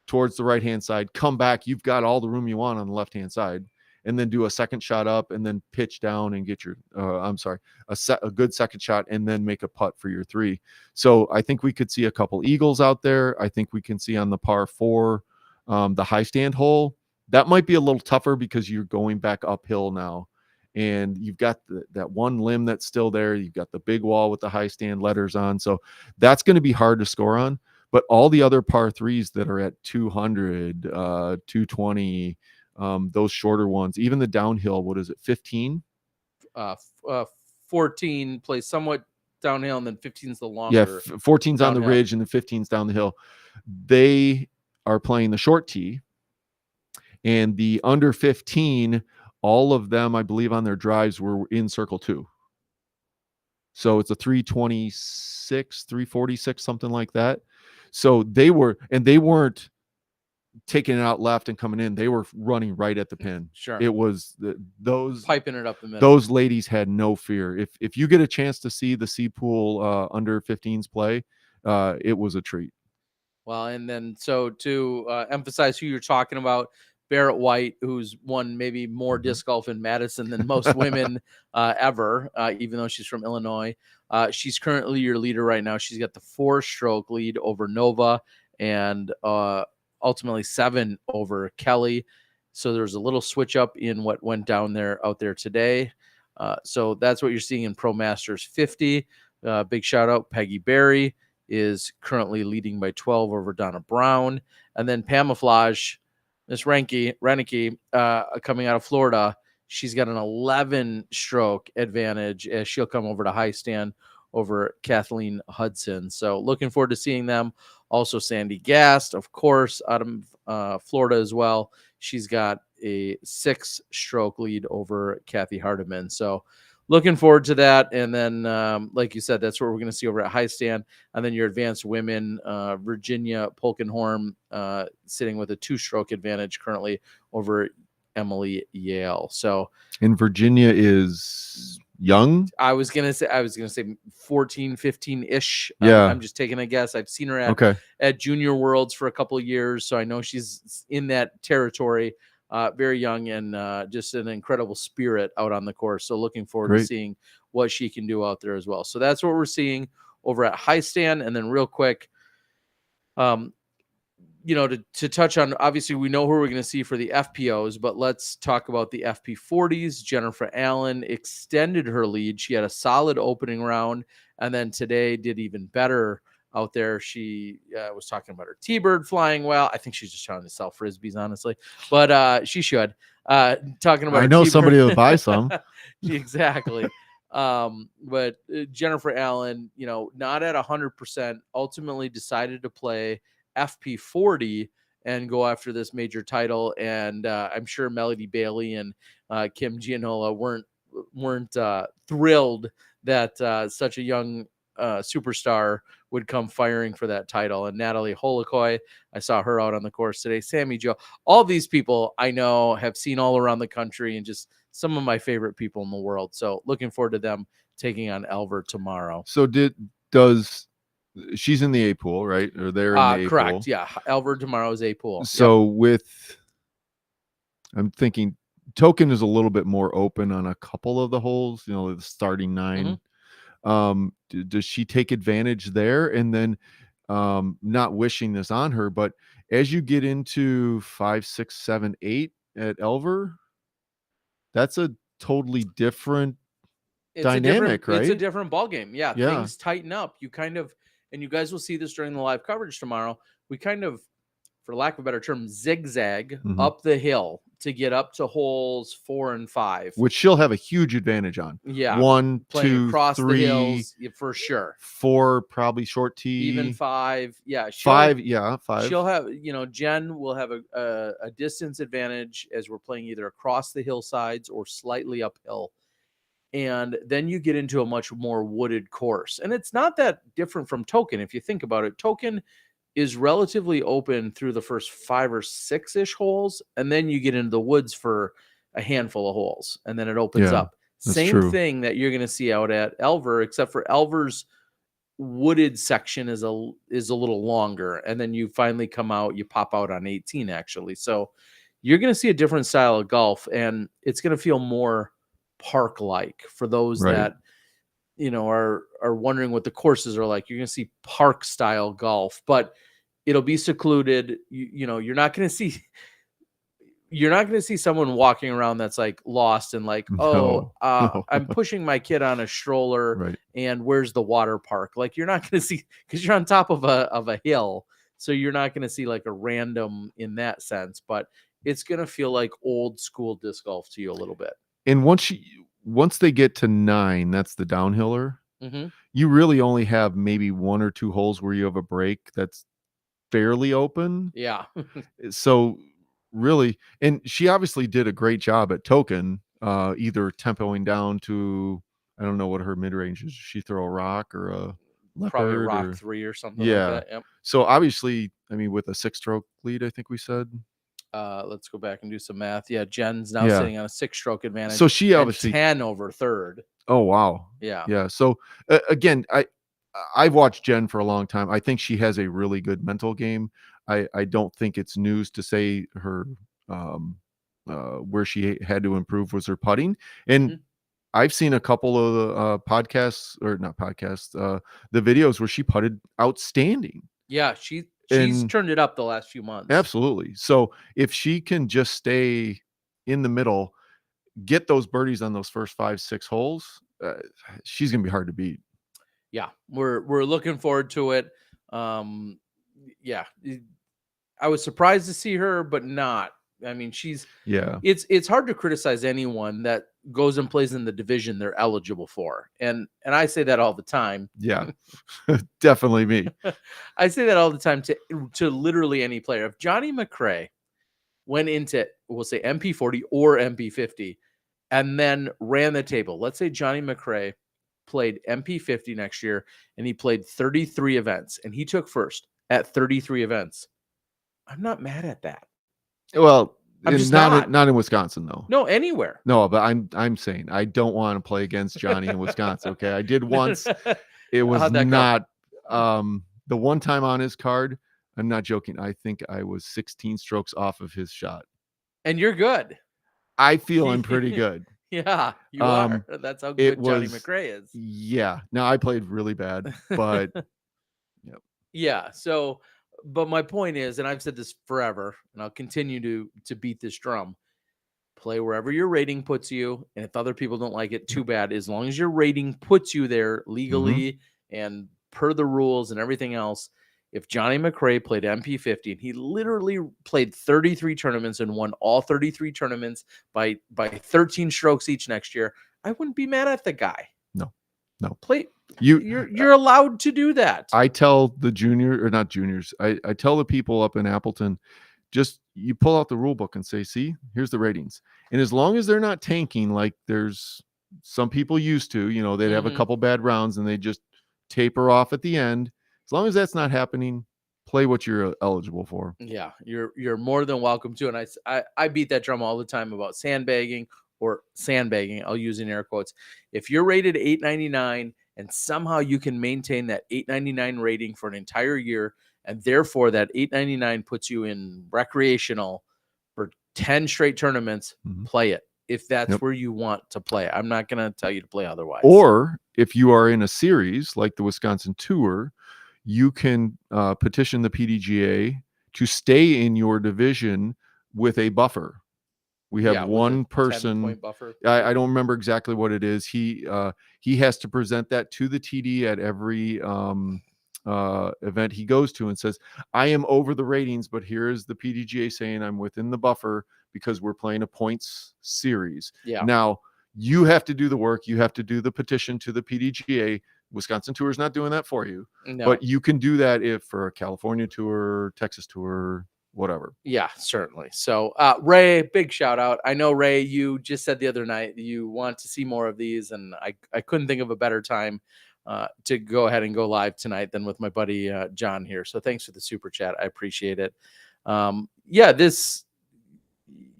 towards the right-hand side, come back. You've got all the room you want on the left-hand side, and then do a second shot up, and then pitch down and get a good second shot, and then make a putt for your 3. So I think we could see a couple eagles out there. I think we can see on the par 4, the high stand hole. That might be a little tougher because you're going back uphill now, and you've got that one limb that's still there. You've got the big wall with the high stand letters on. So that's going to be hard to score on. But all the other par 3s that are at 200, 220, those shorter ones, even the downhill, what is it, 15? 14 plays somewhat downhill, and then 15's the longer. Yeah, 14's downhill on the ridge, and the 15's down the hill. They are playing the short tee. And the under 15, all of them, I believe, on their drives were in circle 2. So it's a 326, 346, something like that. So they weren't taking it out left and coming in. They were running right at the pin. Sure. It was those piping it up the middle. Those ladies had no fear. If you get a chance to see the C pool under 15s play, it was a treat. Well, and then so to emphasize who you're talking about, Barrett White, who's won maybe more disc golf in Madison than most women ever, even though she's from Illinois. She's currently your leader right now. She's got the 4-stroke lead over Nova, and ultimately 7 over Kelly. So there's a little switch up in what went down there out there today. So that's what you're seeing in Pro Masters 50. Big shout out, Peggy Berry is currently leading by 12 over Donna Brown. And then Pamaflage, Miss Reinke, coming out of Florida, she's got an 11-stroke advantage as she'll come over to high stand over Kathleen Hudson. So looking forward to seeing them. Also Sandy Gast, of course, out of Florida as well. She's got a 6-stroke lead over Kathy Hardiman. So looking forward to that. And then, like you said, that's what we're going to see over at High Stand. And then your advanced women, Virginia Polkenhorn, sitting with a 2-stroke advantage currently over Emily Yale. So, and Virginia is young. I was gonna say 14, 15-ish. Yeah. I'm just taking a guess. I've seen her at Junior Worlds for a couple of years, so I know she's in that territory. Very young and just an incredible spirit out on the course. So looking forward to seeing what she can do out there as well. So that's what we're seeing over at High Stand. And then real quick, to touch on, obviously we know who we're going to see for the FPOs, but let's talk about the FP40s. Jennifer Allen extended her lead. She had a solid opening round, and then today did even better out there. She was talking about her T-bird flying well. I think she's just trying to sell Frisbees, honestly, but she should. Talking about I know somebody will buy some. Exactly. But Jennifer Allen, not at 100%, ultimately decided to play FP40 and go after this major title. And I'm sure Melody Bailey and Kim Gianola weren't thrilled that such a young superstar would come firing for that title. And Natalie Holocoy, I saw her out on the course today. Sammy Joe, all these people I know have seen all around the country and just some of my favorite people in the world. So looking forward to them taking on Elver tomorrow. So she's in the A pool, right? Or they're in the A correct. pool. Yeah. Elver tomorrow is A pool. So I'm thinking Token is a little bit more open on a couple of the holes, the starting 9. Does she take advantage there? And then not wishing this on her, but as you get into 5, 6, 7, 8 at Elver, that's a totally different dynamic, right? It's a different ball game. Yeah. Things tighten up. You kind of, and you guys will see this during the live coverage tomorrow. We kind of, for lack of a better term, zigzag up the hill to get up to holes 4 and 5, which she'll have a huge advantage on. Yeah, 1, playing 2, across 3, the hills for sure. 4, probably short tee. Even 5, yeah. 5, yeah, 5. She'll have, Jen will have a distance advantage as we're playing either across the hillsides or slightly uphill. And then you get into a much more wooded course. And it's not that different from Token. If you think about it, Token is relatively open through the first 5 or 6-ish holes. And then you get into the woods for a handful of holes. And then it opens up. Same thing that you're going to see out at Elver, except for Elver's wooded section is a little longer. And then you finally come out, you pop out on 18, actually. So you're going to see a different style of golf. And it's going to feel more park-like for those that are wondering what the courses are like. You're going to see park style golf, but it'll be secluded. You're not going to see someone walking around that's like lost and like, I'm pushing my kid on a stroller and where's the water park? Like, you're not going to see, because you're on top of a hill, so you're not going to see like a random in that sense, but it's going to feel like old school disc golf to you a little bit. And once they get to 9, that's the downhiller. You really only have maybe 1 or 2 holes where you have a break that's fairly open. Yeah. So really, and she obviously did a great job at Token, either tempoing down to, I don't know what her mid-range is. Does she throw a rock or a leopard? Probably a rock 3 or something like that. Yep. So obviously, I mean, with a 6-stroke lead, I think we said. Let's go back and do some math. Yeah, Jen's now sitting on a 6-stroke advantage. So she obviously 10 over third. Oh wow. Yeah. So again, I've watched Jen for a long time. I think she has a really good mental game. I don't think it's news to say her where she had to improve was her putting. And I've seen a couple of podcasts, or not podcasts, the videos where she putted outstanding. Yeah, she's turned it up the last few months. Absolutely. So if she can just stay in the middle, get those birdies on those first 5, 6 holes, she's gonna be hard to beat. Yeah, we're looking forward to it. Yeah, I was surprised to see her, but not. I mean, it's hard to criticize anyone that goes and plays in the division they're eligible for. And I say that all the time. Yeah, definitely me. I say that all the time to literally any player. If Johnny McRae went into we'll say MP40 or MP50, and then ran the table. Let's say Johnny McRae played MP50 next year and he played 33 events and he took first at 33 events. I'm not mad at that. Well, I'm just not in Wisconsin though. No, anywhere. No, but I'm saying I don't want to play against Johnny in Wisconsin. Okay, I did once. It was not the one time on his card. I'm not joking. I think I was 16 strokes off of his shot. And you're good. I feel I'm pretty good. Yeah, you are. That's how good Johnny McRae is. Yeah. Now I played really bad, but yep. Yeah. So, but my point is, and I've said this forever, and I'll continue to beat this drum. Play wherever your rating puts you, and if other people don't like it, too bad. As long as your rating puts you there legally and per the rules and everything else. If Johnny McRae played MP50 and he literally played 33 tournaments and won all 33 tournaments by 13 strokes each next year, I wouldn't be mad at the guy. No. You're allowed to do that. I tell the not juniors. I tell the people up in Appleton, just you pull out the rule book and say, see, here's the ratings. And as long as they're not tanking like there's some people used to, they'd have a couple bad rounds and they just taper off at the end. As long as that's not happening, play what you're eligible for. Yeah, you're more than welcome to. And I beat that drum all the time about sandbagging. I'll use in air quotes. If you're rated 899 and somehow you can maintain that 899 rating for an entire year, and therefore that 899 puts you in recreational for 10 straight tournaments, play it. If that's where you want to play. I'm not going to tell you to play otherwise. Or if you are in a series like the Wisconsin Tour, you can petition the PDGA to stay in your division with a buffer. We have one person. 10-point buffer. I don't remember exactly what it is. He has to present that to the TD at every event he goes to and says, I am over the ratings, but here is the PDGA saying I'm within the buffer because we're playing a points series. Yeah. Now you have to do the work. You have to do the petition to the PDGA. Wisconsin Tour is not doing that for you, but you can do that if for a California Tour, Texas Tour, whatever. Yeah, certainly. So Ray, big shout out. I know, Ray, you just said the other night you want to see more of these, and I couldn't think of a better time to go ahead and go live tonight than with my buddy John here. So thanks for the super chat. I appreciate it. This,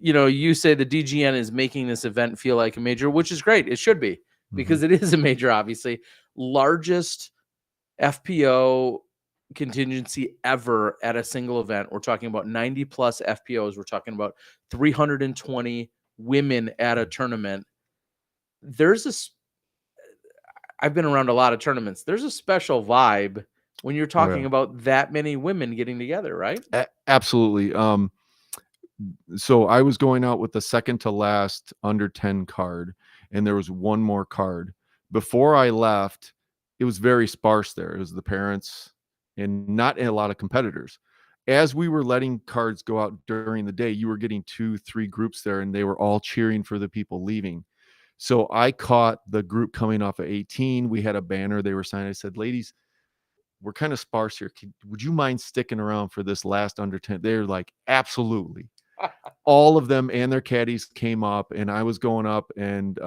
you say the DGN is making this event feel like a major, which is great. It should be, because it is a major, obviously. Largest FPO contingency ever at a single event. We're talking about 90 plus FPOs. We're talking about 320 women at a tournament. I've been around a lot of tournaments. There's a special vibe when you're talking about that many women getting together, right? Absolutely. So I was going out with the second to last under 10 card, and there was one more card. Before I left, it was very sparse there. It was the parents and not a lot of competitors. As we were letting cards go out during the day, you were getting 2-3 groups there, and they were all cheering for the people leaving. So I caught the group coming off of 18. We had a banner they were signing. I said, ladies, we're kind of sparse here. Would you mind sticking around for this last under 10? They're like, absolutely. All of them and their caddies came up, and I was going up, and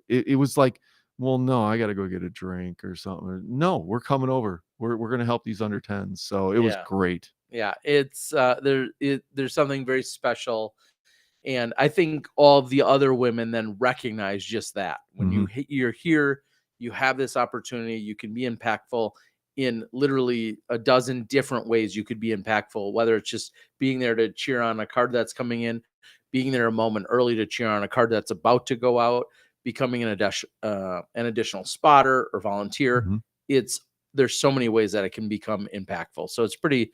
it was like, well, no, I got to go get a drink or something. No, we're coming over. We're going to help these under 10s. So it was great. Yeah, it's there's something very special. And I think all of the other women then recognize just that. When you're here, you have this opportunity. You can be impactful in literally a dozen different ways. You could be impactful, whether it's just being there to cheer on a card that's coming in, being there a moment early to cheer on a card that's about to go out, becoming an additional spotter or volunteer. There's so many ways that it can become impactful. So it's pretty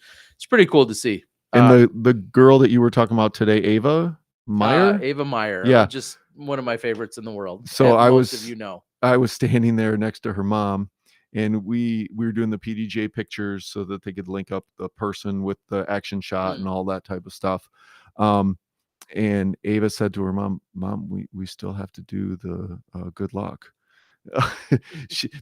cool to see. And the girl that you were talking about today, Ava Meyer. Yeah, just one of my favorites in the world. So I was standing there next to her mom, and we were doing the PDJ pictures so that they could link up the person with the action shot and all that type of stuff. And Ava said to her mom, we still have to do the good luck.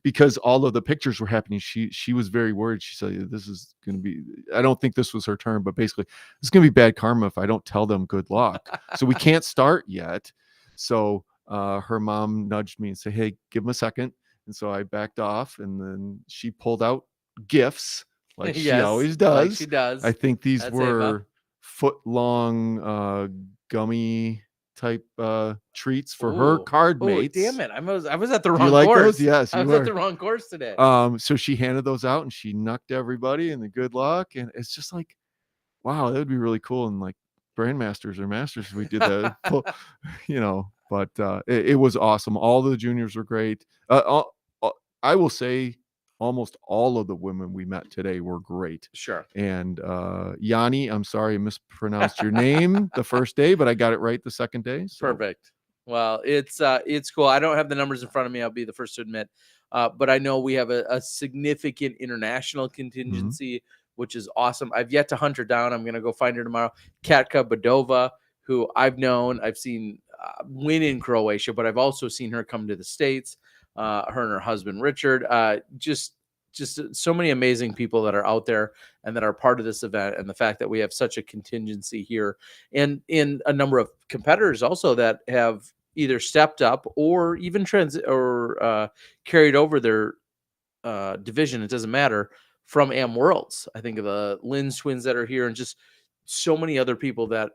because all of the pictures were happening, she was very worried. She said, this is going to be, I don't think this was her term, but basically it's going to be bad karma if I don't tell them good luck. So we can't start yet. So her mom nudged me and said, hey, give him a second. And so I backed off, and then she pulled out gifts like she Yes, always does. like she does. I think these That's were Ava. foot-long gummy type treats for her card Oh, mates. damn it. I was at the Do wrong you like course. those? Yes, I you was at were. the wrong course today. So she handed those out, and she knucked everybody and the good luck. And it's just like, wow, that would be really cool. And like grandmasters or masters, if we did that, but it was awesome. All the juniors were great. I will say almost all of the women we met today were great. Sure. And Yanni, I'm sorry I mispronounced your name the first day, but I got it right the second day. So. Perfect. Well, it's cool. I don't have the numbers in front of me. I'll be the first to admit, but I know we have a significant international contingency, which is awesome. I've yet to hunt her down. I'm gonna go find her tomorrow. Katka Badova, who I've seen win in Croatia, but I've also seen her come to the States. Her and her husband Richard. Just so many amazing people that are out there and that are part of this event, and the fact that we have such a contingency here, and in a number of competitors also that have either stepped up or even carried over their division. It doesn't matter, from Am Worlds. I think of the Lynn's twins that are here, and just so many other people that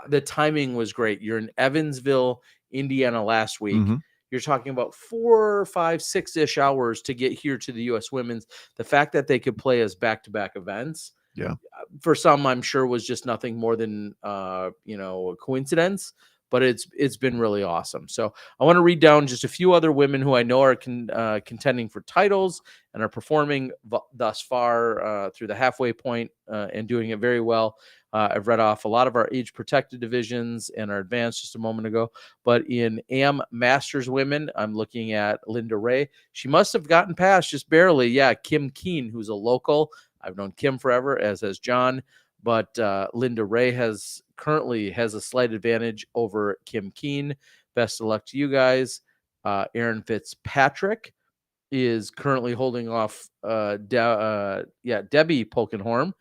the timing was great. You're in Evansville, Indiana last week. You're talking about 4, 5, 6-ish hours to get here to the U.S. Women's. The fact that they could play as back-to-back events, for some, I'm sure was just nothing more than a coincidence. But it's been really awesome. So I want to read down just a few other women who I know are contending for titles and are performing thus far through the halfway point and doing it very well. I've read off a lot of our age-protected divisions and our advanced just a moment ago. But in AM Masters women, I'm looking at Linda Ray. She must have gotten past just barely. Yeah, Kim Keen, who's a local. I've known Kim forever, as has John. But Linda Ray currently has a slight advantage over Kim Keen. Best of luck to you guys. Aaron Fitzpatrick is currently holding off Debbie Polkenhorn.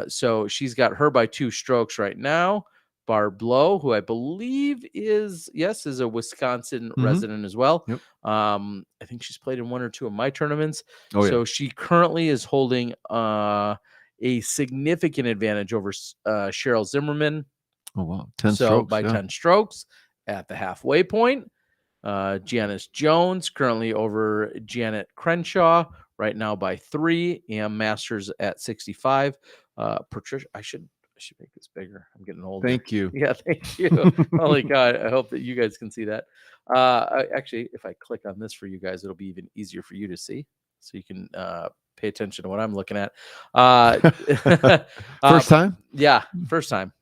So she's got her by 2 strokes right now. Barb Lowe, who I believe is a Wisconsin resident as well. Yep. I think she's played in 1 or 2 of my tournaments. So she currently is holding a significant advantage over Cheryl Zimmerman. Oh, wow. 10 strokes. By 10 strokes at the halfway point. Janice Jones currently over Janet Crenshaw right now by 3. Am Masters at 65. Patricia, I should make this bigger. I'm getting old. Thank you. Yeah, thank you. Holy God. I hope that you guys can see that. Actually, if I click on this for you guys, it'll be even easier for you to see. So you can pay attention to what I'm looking at. First time? Yeah, first time.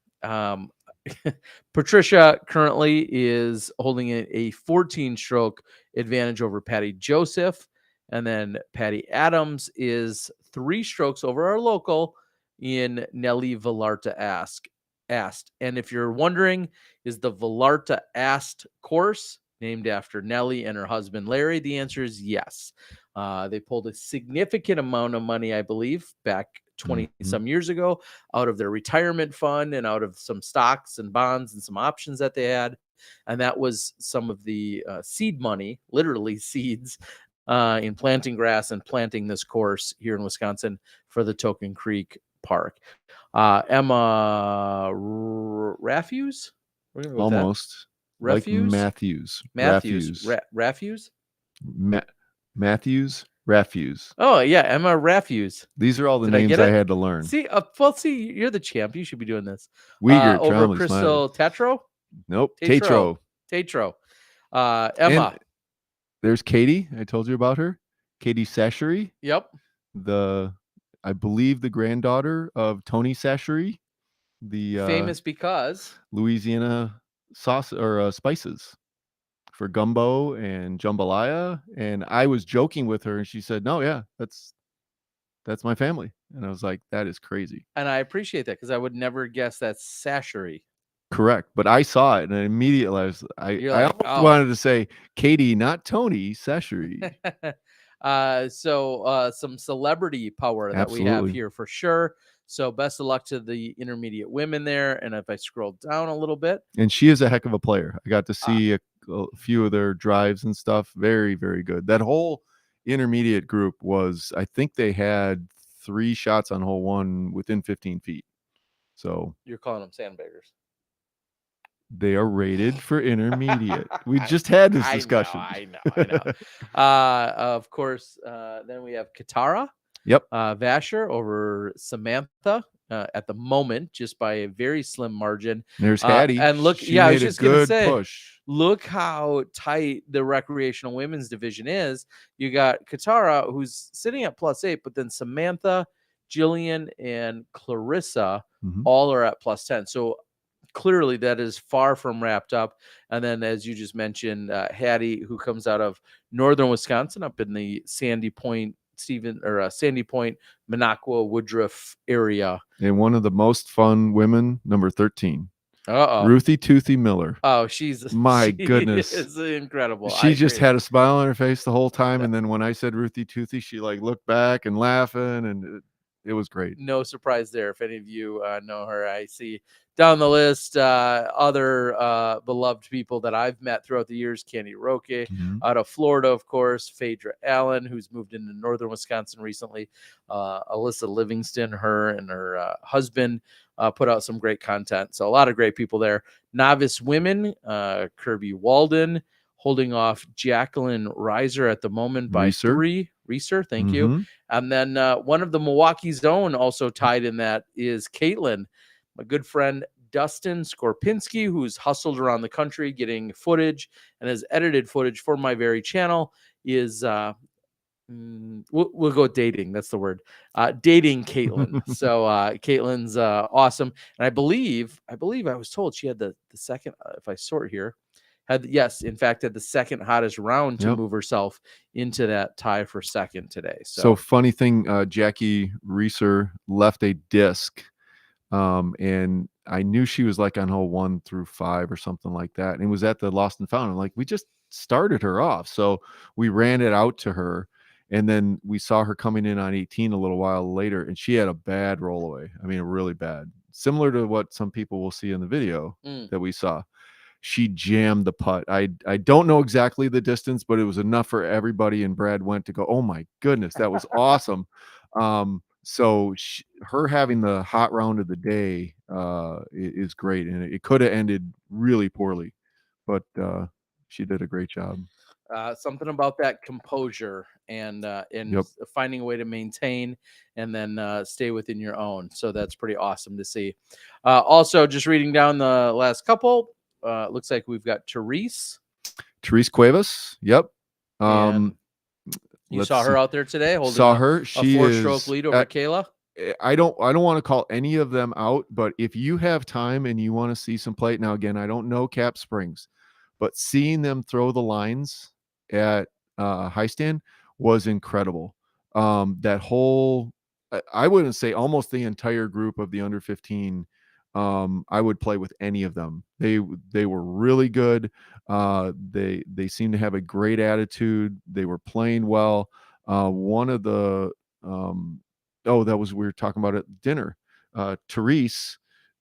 Patricia currently is holding a 14-stroke advantage over Patty Joseph. And then Patty Adams is 3 strokes over our local in Nelly Villarta Ast. And if you're wondering, is the Villarta Ast course named after Nelly and her husband Larry? The answer is yes. They pulled a significant amount of money, I believe, back 20 some years ago out of their retirement fund and out of some stocks and bonds and some options that they had. And that was some of the seed money, literally seeds, in planting grass and planting this course here in Wisconsin for the Token Creek Park. Emma Rafuse? We're gonna go with Almost. Refuse? Like Matthews. Rafuse? Matthews. Refuse. Oh, yeah, Emma Refuse. These are all the names I had to learn. See, you're the champ. You should be doing this. Uyghur, over Crystal Tetro? Nope. Tetro. Emma. And there's Katie. I told you about her. Katie Sachery. Yep. I believe the granddaughter of Tony Sachery, the famous because Louisiana sauce or spices for gumbo and jambalaya. And I was joking with her, and she said, "No, yeah, that's my family." And I was like, "That is crazy." And I appreciate that, because I would never guess that's Sachery. Correct. But I saw it and immediately You're I like, almost oh. wanted to say Katie, not Tony Sechery. So some celebrity power that we have Absolutely. here for sure. So best of luck to the intermediate women there. And if I scroll down a little bit, And she is a heck of a player. I got to see a few of their drives and stuff. Very, very good. That whole intermediate group was, I think they had 3 shots on hole 1 within 15 feet. So you're calling them sandbaggers. they are rated for intermediate. We just had this discussion. I know. Of course, then we have Katara. Yep. Vasher over Samantha at the moment, just by a very slim margin. There's Hattie. And look, She I made was a just going to good say, push. look how tight the recreational women's division is. You got Katara, who's sitting at +8, but then Samantha, Jillian, and Clarissa all are at +10. So clearly that is far from wrapped up. And then, as you just mentioned, Hattie, who comes out of northern Wisconsin, up in the Sandy Point, Minocqua, Woodruff area. And one of the most fun women, number 13. Uh-oh. Ruthie Toothy Miller. Oh, she's my goodness. Is incredible. She just had a smile on her face the whole time. And then when I said Ruthie Toothy, she like looked back and laughing, and it was great. No surprise there. If any of you know her, I see down the list other beloved people that I've met throughout the years. Candy Roque out of Florida, of course. Phaedra Allen, who's moved into northern Wisconsin recently. Alyssa Livingston, her and her husband put out some great content. So a lot of great people there. Novice women, Kirby Walden, holding off Jacqueline Reiser at the moment by 3. Reeser, thank you. And then one of the Milwaukee's own also tied in that is Caitlin, my good friend Dustin Skorpinski, who's hustled around the country getting footage and has edited footage for my very channel, is we'll go dating. That's the word. Dating Caitlin. So Caitlin's awesome. And I believe I was told she had the second, if I sort here, had the second hottest round to move herself into that tie for second today. So funny thing, Jackie Reeser left a disc, and I knew she was like on hole 1 through 5 or something like that, and it was at the Lost and Found. Like, we just started her off, so we ran it out to her, and then we saw her coming in on 18 a little while later, and she had a bad rollaway. I mean, really bad, similar to what some people will see in the video that we saw. She jammed the putt. I don't know exactly the distance, but it was enough for everybody. And Brad went to go, oh my goodness, that was awesome. So her having the hot round of the day is great. And it could have ended really poorly, but she did a great job. Something about that composure and finding a way to maintain and then stay within your own. So that's pretty awesome to see. Also, just reading down the last couple, looks like we've got Therese Cuevas. Yep. You saw her out there today holding her. She a 4-stroke lead over Kayla. I don't want to call any of them out, but if you have time and you want to see some play, now again, I don't know Cap Springs, but seeing them throw the lines at High Stand was incredible. That whole, I wouldn't say almost the entire group of the under 15, I would play with any of them. They were really good. They seemed to have a great attitude. They were playing well. One of the that was, we were talking about at dinner. Therese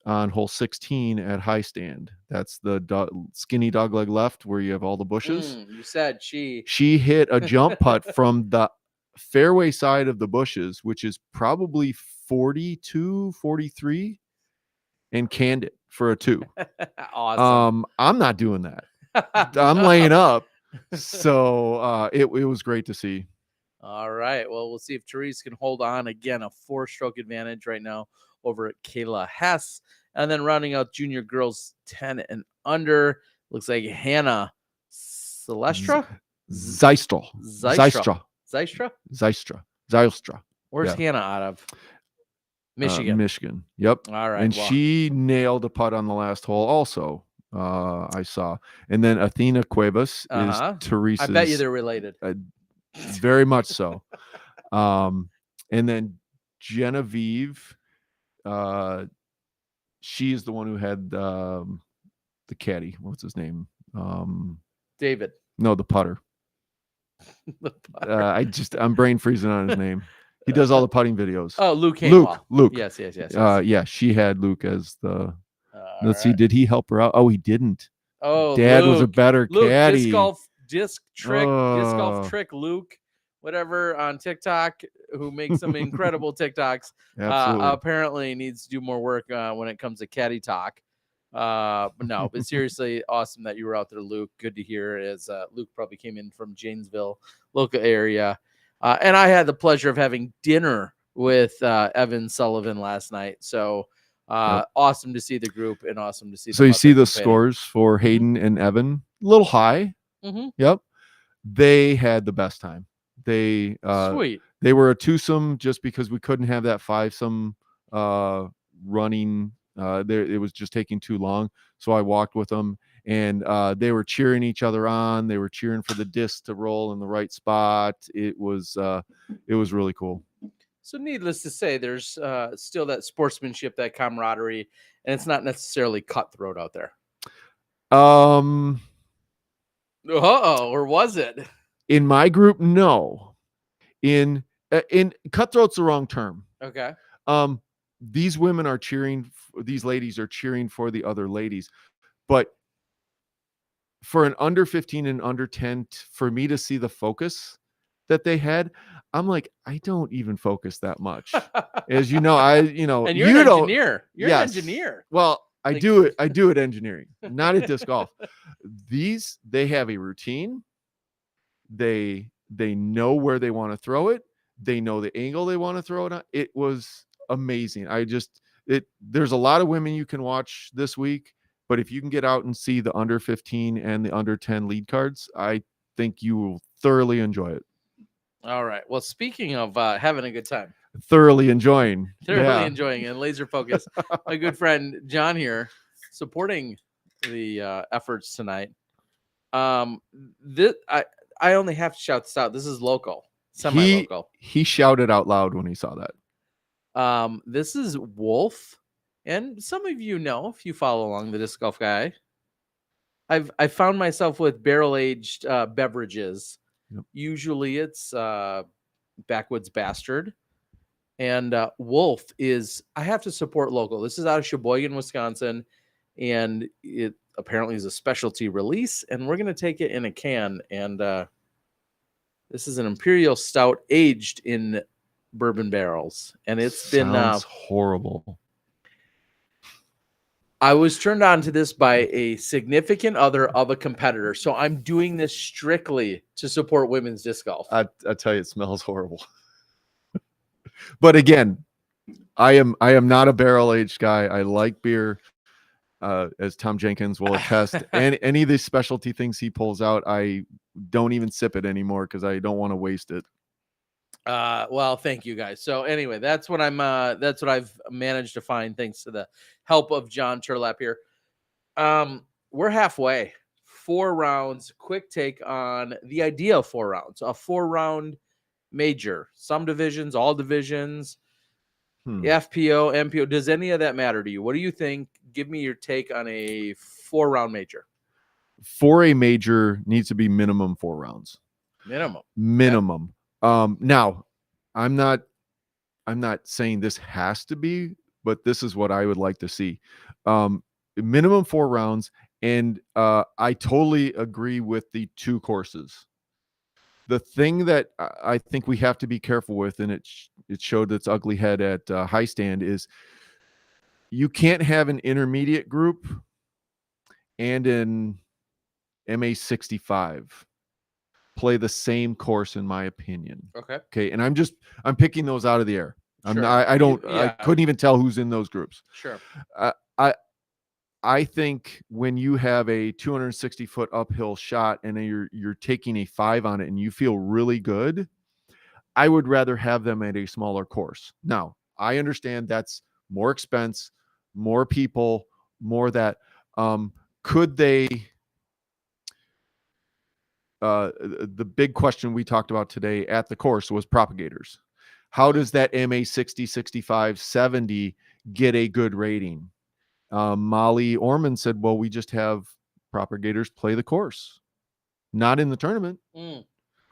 on hole 16 at High Stand. That's the skinny dogleg left where you have all the bushes. You said she hit a jump putt from the fairway side of the bushes, which is probably 42, 43. And canned it for a 2. Awesome. I'm not doing that. I'm laying up. So it was great to see. All right. Well, we'll see if Therese can hold on again. A 4-stroke advantage right now over at Kayla Hess. And then rounding out junior girls 10 and under, looks like Hannah Zylstra. Where's Hannah out of? Michigan. Yep. All right. And she nailed a putt on the last hole also. I saw. And then Athena Cuevas is Therese's. I bet you they're related. Very much so. And then Genevieve, she is the one who had the caddy. What's his name? David. No, the putter. The putter. I'm brain freezing on his name. He does all the putting videos. Oh, Luke Hainwell. Luke. Yes. Yeah, she had Luke as the. Let's see. Right. Did he help her out? Oh, he didn't. Oh, Dad was a Luke. better caddy. Disc golf trick. Luke, whatever on TikTok, who makes some incredible TikToks. Absolutely. Apparently needs to do more work when it comes to caddy talk. But seriously, awesome that you were out there, Luke. Good to hear. As Luke probably came in from Janesville, local area, and I had the pleasure of having dinner with Evan Sullivan last night. So awesome to see the group and awesome to see. So you see the scores for Hayden and Evan, a little high. Mm-hmm. Yep, they had the best time. They sweet. They were a twosome just because we couldn't have that fivesome running. It was just taking too long. So I walked with them, and they were cheering each other on. They were cheering for the disc to roll in the right spot. It was really cool. So needless to say, there's still that sportsmanship, that camaraderie, and it's not necessarily cutthroat out there. Or was it? In my group, no. In cutthroat's the wrong term. Okay. These women are cheering. These ladies are cheering for the other ladies, but for an under 15 and under 10, for me to see the focus that they had, I'm like, I don't even focus that much. As you know, and you're an engineer. You're an engineer. Well, I do it engineering, not at disc golf. They have a routine. They know where they want to throw it. They know the angle they want to throw it on. It was amazing. There's a lot of women you can watch this week, but if you can get out and see the under 15 and the under 10 lead cards, I think you will thoroughly enjoy it. All right. Well, speaking of having a good time, thoroughly enjoying and laser focus, my good friend John here supporting the efforts tonight. I only have to shout this out. This is local, semi-local. He shouted out loud when he saw that. This is Wolf, and some of you know if you follow along the Disc Golf Guy. I found myself with barrel-aged beverages. Yep. Usually it's Backwoods Bastard, and Wolf is. I have to support local. This is out of Sheboygan, Wisconsin, and it apparently is a specialty release, and we're going to take it in a can. And this is an Imperial Stout aged in bourbon barrels, and it's been horrible. I was turned on to this by a significant other of a competitor, so I'm doing this strictly to support women's disc golf. I tell you, it smells horrible. But again, I am not a barrel-aged guy. I like beer, as Tom Jenkins will attest. And any of these specialty things he pulls out, I don't even sip it anymore because I don't want to waste it. Well, thank you guys. So anyway, that's what I've managed to find thanks to the help of John Terlap here. We're halfway. 4 rounds. Quick take on the idea of 4 rounds. A 4-round major. Some divisions, all divisions. FPO, MPO. Does any of that matter to you? What do you think? Give me your take on a 4-round major. For a major, needs to be minimum 4 rounds. Minimum. Okay. Now, I'm not saying this has to be, but this is what I would like to see. Minimum 4 rounds, and I totally agree with the 2 courses. The thing that I think we have to be careful with, and it showed its ugly head at High Stand, is you can't have an intermediate group and an MA65 play the same course, in my opinion. Okay. And I'm picking those out of the air. Sure. I couldn't even tell who's in those groups. Sure. I think when you have a 260-foot uphill shot and you're taking a 5 on it and you feel really good, I would rather have them at a smaller course. Now, I understand that's more expense, more people, more that. Could they? The big question we talked about today at the course was propagators. How does that MA 60, 65, 70 get a good rating? Molly Orman said, well, we just have propagators play the course, not in the tournament.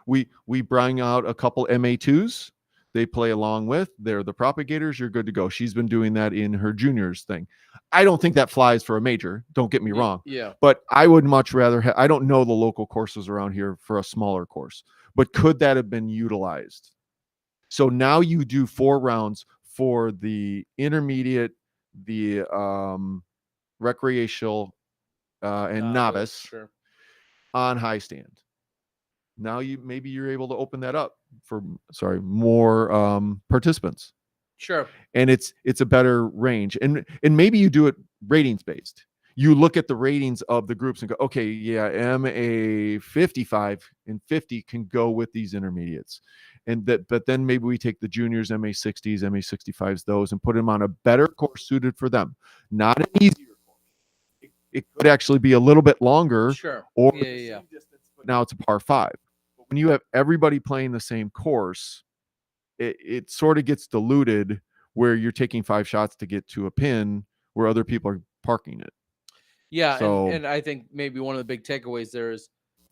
We bring out a couple MA2s. They play along with. They're the propagators. You're good to go. She's been doing that in her juniors thing. I don't think that flies for a major. Don't get me wrong. Yeah. But I would much rather I don't know the local courses around here for a smaller course, but could that have been utilized? So now you do 4 rounds for the intermediate, the recreational, and novice Sure. on high stand. Now maybe you're able to open that up for more participants. Sure. And it's a better range. And maybe you do it ratings based. You look at the ratings of the groups and go, okay, yeah, MA 55 and 50 can go with these intermediates. But then maybe we take the juniors, MA 60s, MA 65s, those, and put them on a better course suited for them. Not an easier course. It could actually be a little bit longer. Sure. Or the same distance, but now it's a par 5. But when you have everybody playing the same course, it sort of gets diluted where you're taking 5 shots to get to a pin where other people are parking it. Yeah, So, and I think maybe one of the big takeaways there is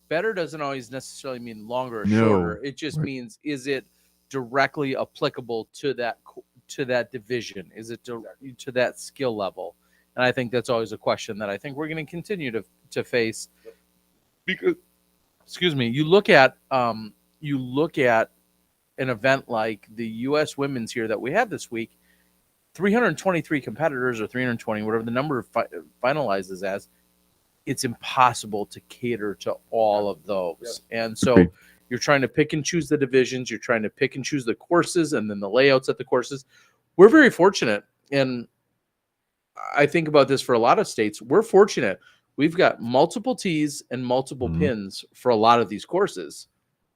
better doesn't always necessarily mean longer or No, shorter. It just right. means, is it directly applicable to that division? Is it to that skill level? And I think that's always a question that I think we're going to continue to face. Because, excuse me, you look at an event like the U.S. Women's here that we had this week. 323 competitors, or 320, whatever the number finalizes as, it's impossible to cater to all of those. Yep. And so you're trying to pick and choose the divisions, you're trying to pick and choose the courses, and then the layouts at the courses. We're very fortunate, and I think about this for a lot of states. We're fortunate. We've got multiple tees and multiple pins for a lot of these courses.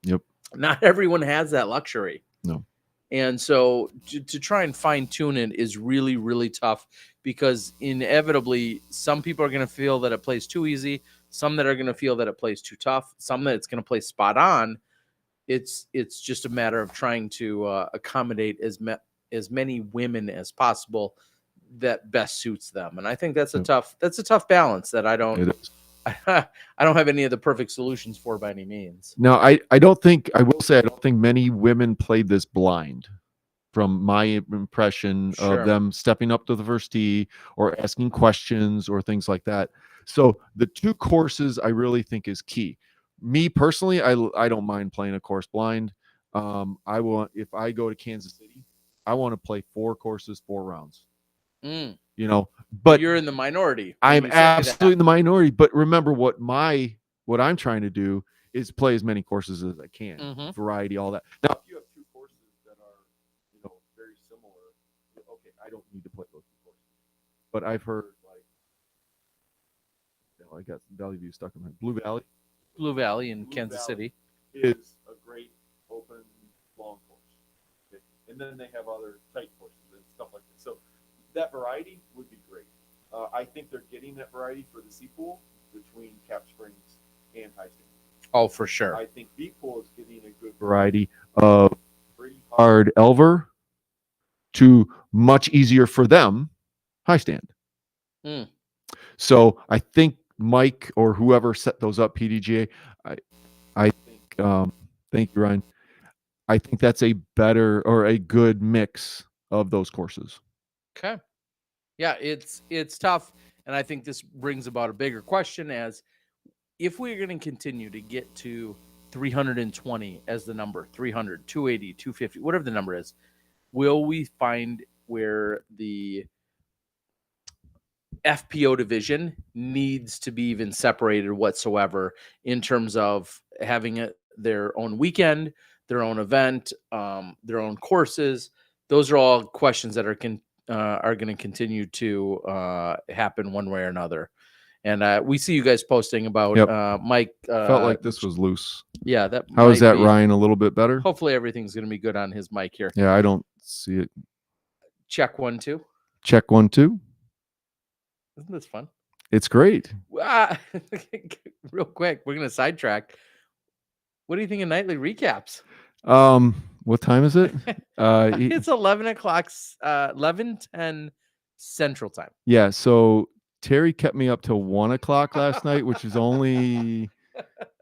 Yep. Not everyone has that luxury. No. And so to try and fine tune it is really, really tough, because inevitably some people are going to feel that it plays too easy, some that are going to feel that it plays too tough, some that it's going to play spot on. It's just a matter of trying to accommodate as many women as possible that best suits them. And I think that's a tough balance that I don't have any of the perfect solutions for by any means. No, I don't think many women played this blind, from my impression of them stepping up to the first tee or asking questions or things like that. So the 2 courses I really think is key. Me personally, I don't mind playing a course blind. If I go to Kansas City, I want to play 4 courses, 4 rounds. But you're in the minority. I'm absolutely in the minority. But remember, what I'm trying to do is play as many courses as I can, variety, all that. Now, if you have 2 courses that are, very similar, okay, I don't need to play those 2 courses. But I've heard, I got Valley View stuck in my Blue Valley in Kansas City is a great open long course. Okay? And then they have other tight courses and stuff like that. So that variety would be great. I think they're getting that variety for the C pool between Cap Springs and High Stand. Oh, for sure. I think B pool is getting a good variety of pretty hard Elver to much easier for them High Stand. So I think Mike or whoever set those up, PDGA, I think, thank you, Ryan. I think that's a better or a good mix of those courses. Okay. Yeah, it's tough. And I think this brings about a bigger question, as if we're going to continue to get to 320 as the number, 300, 280, 250, whatever the number is, will we find where the FPO division needs to be even separated whatsoever in terms of having their own weekend, their own event, their own courses? Those are all questions that are going to continue to happen one way or another. And we see you guys posting about Mike. Felt like this was loose. Yeah. How is that, Ryan? A little bit better? Hopefully everything's going to be good on his mic here. Yeah, I don't see it. Check 1, 2. Check 1, 2. Isn't this fun? It's great. Real quick, we're going to sidetrack. What do you think of nightly recaps? What time is it? It's 11 o'clock, 11:10 Central Time. Yeah. So Terry kept me up till 1 o'clock last night, which is only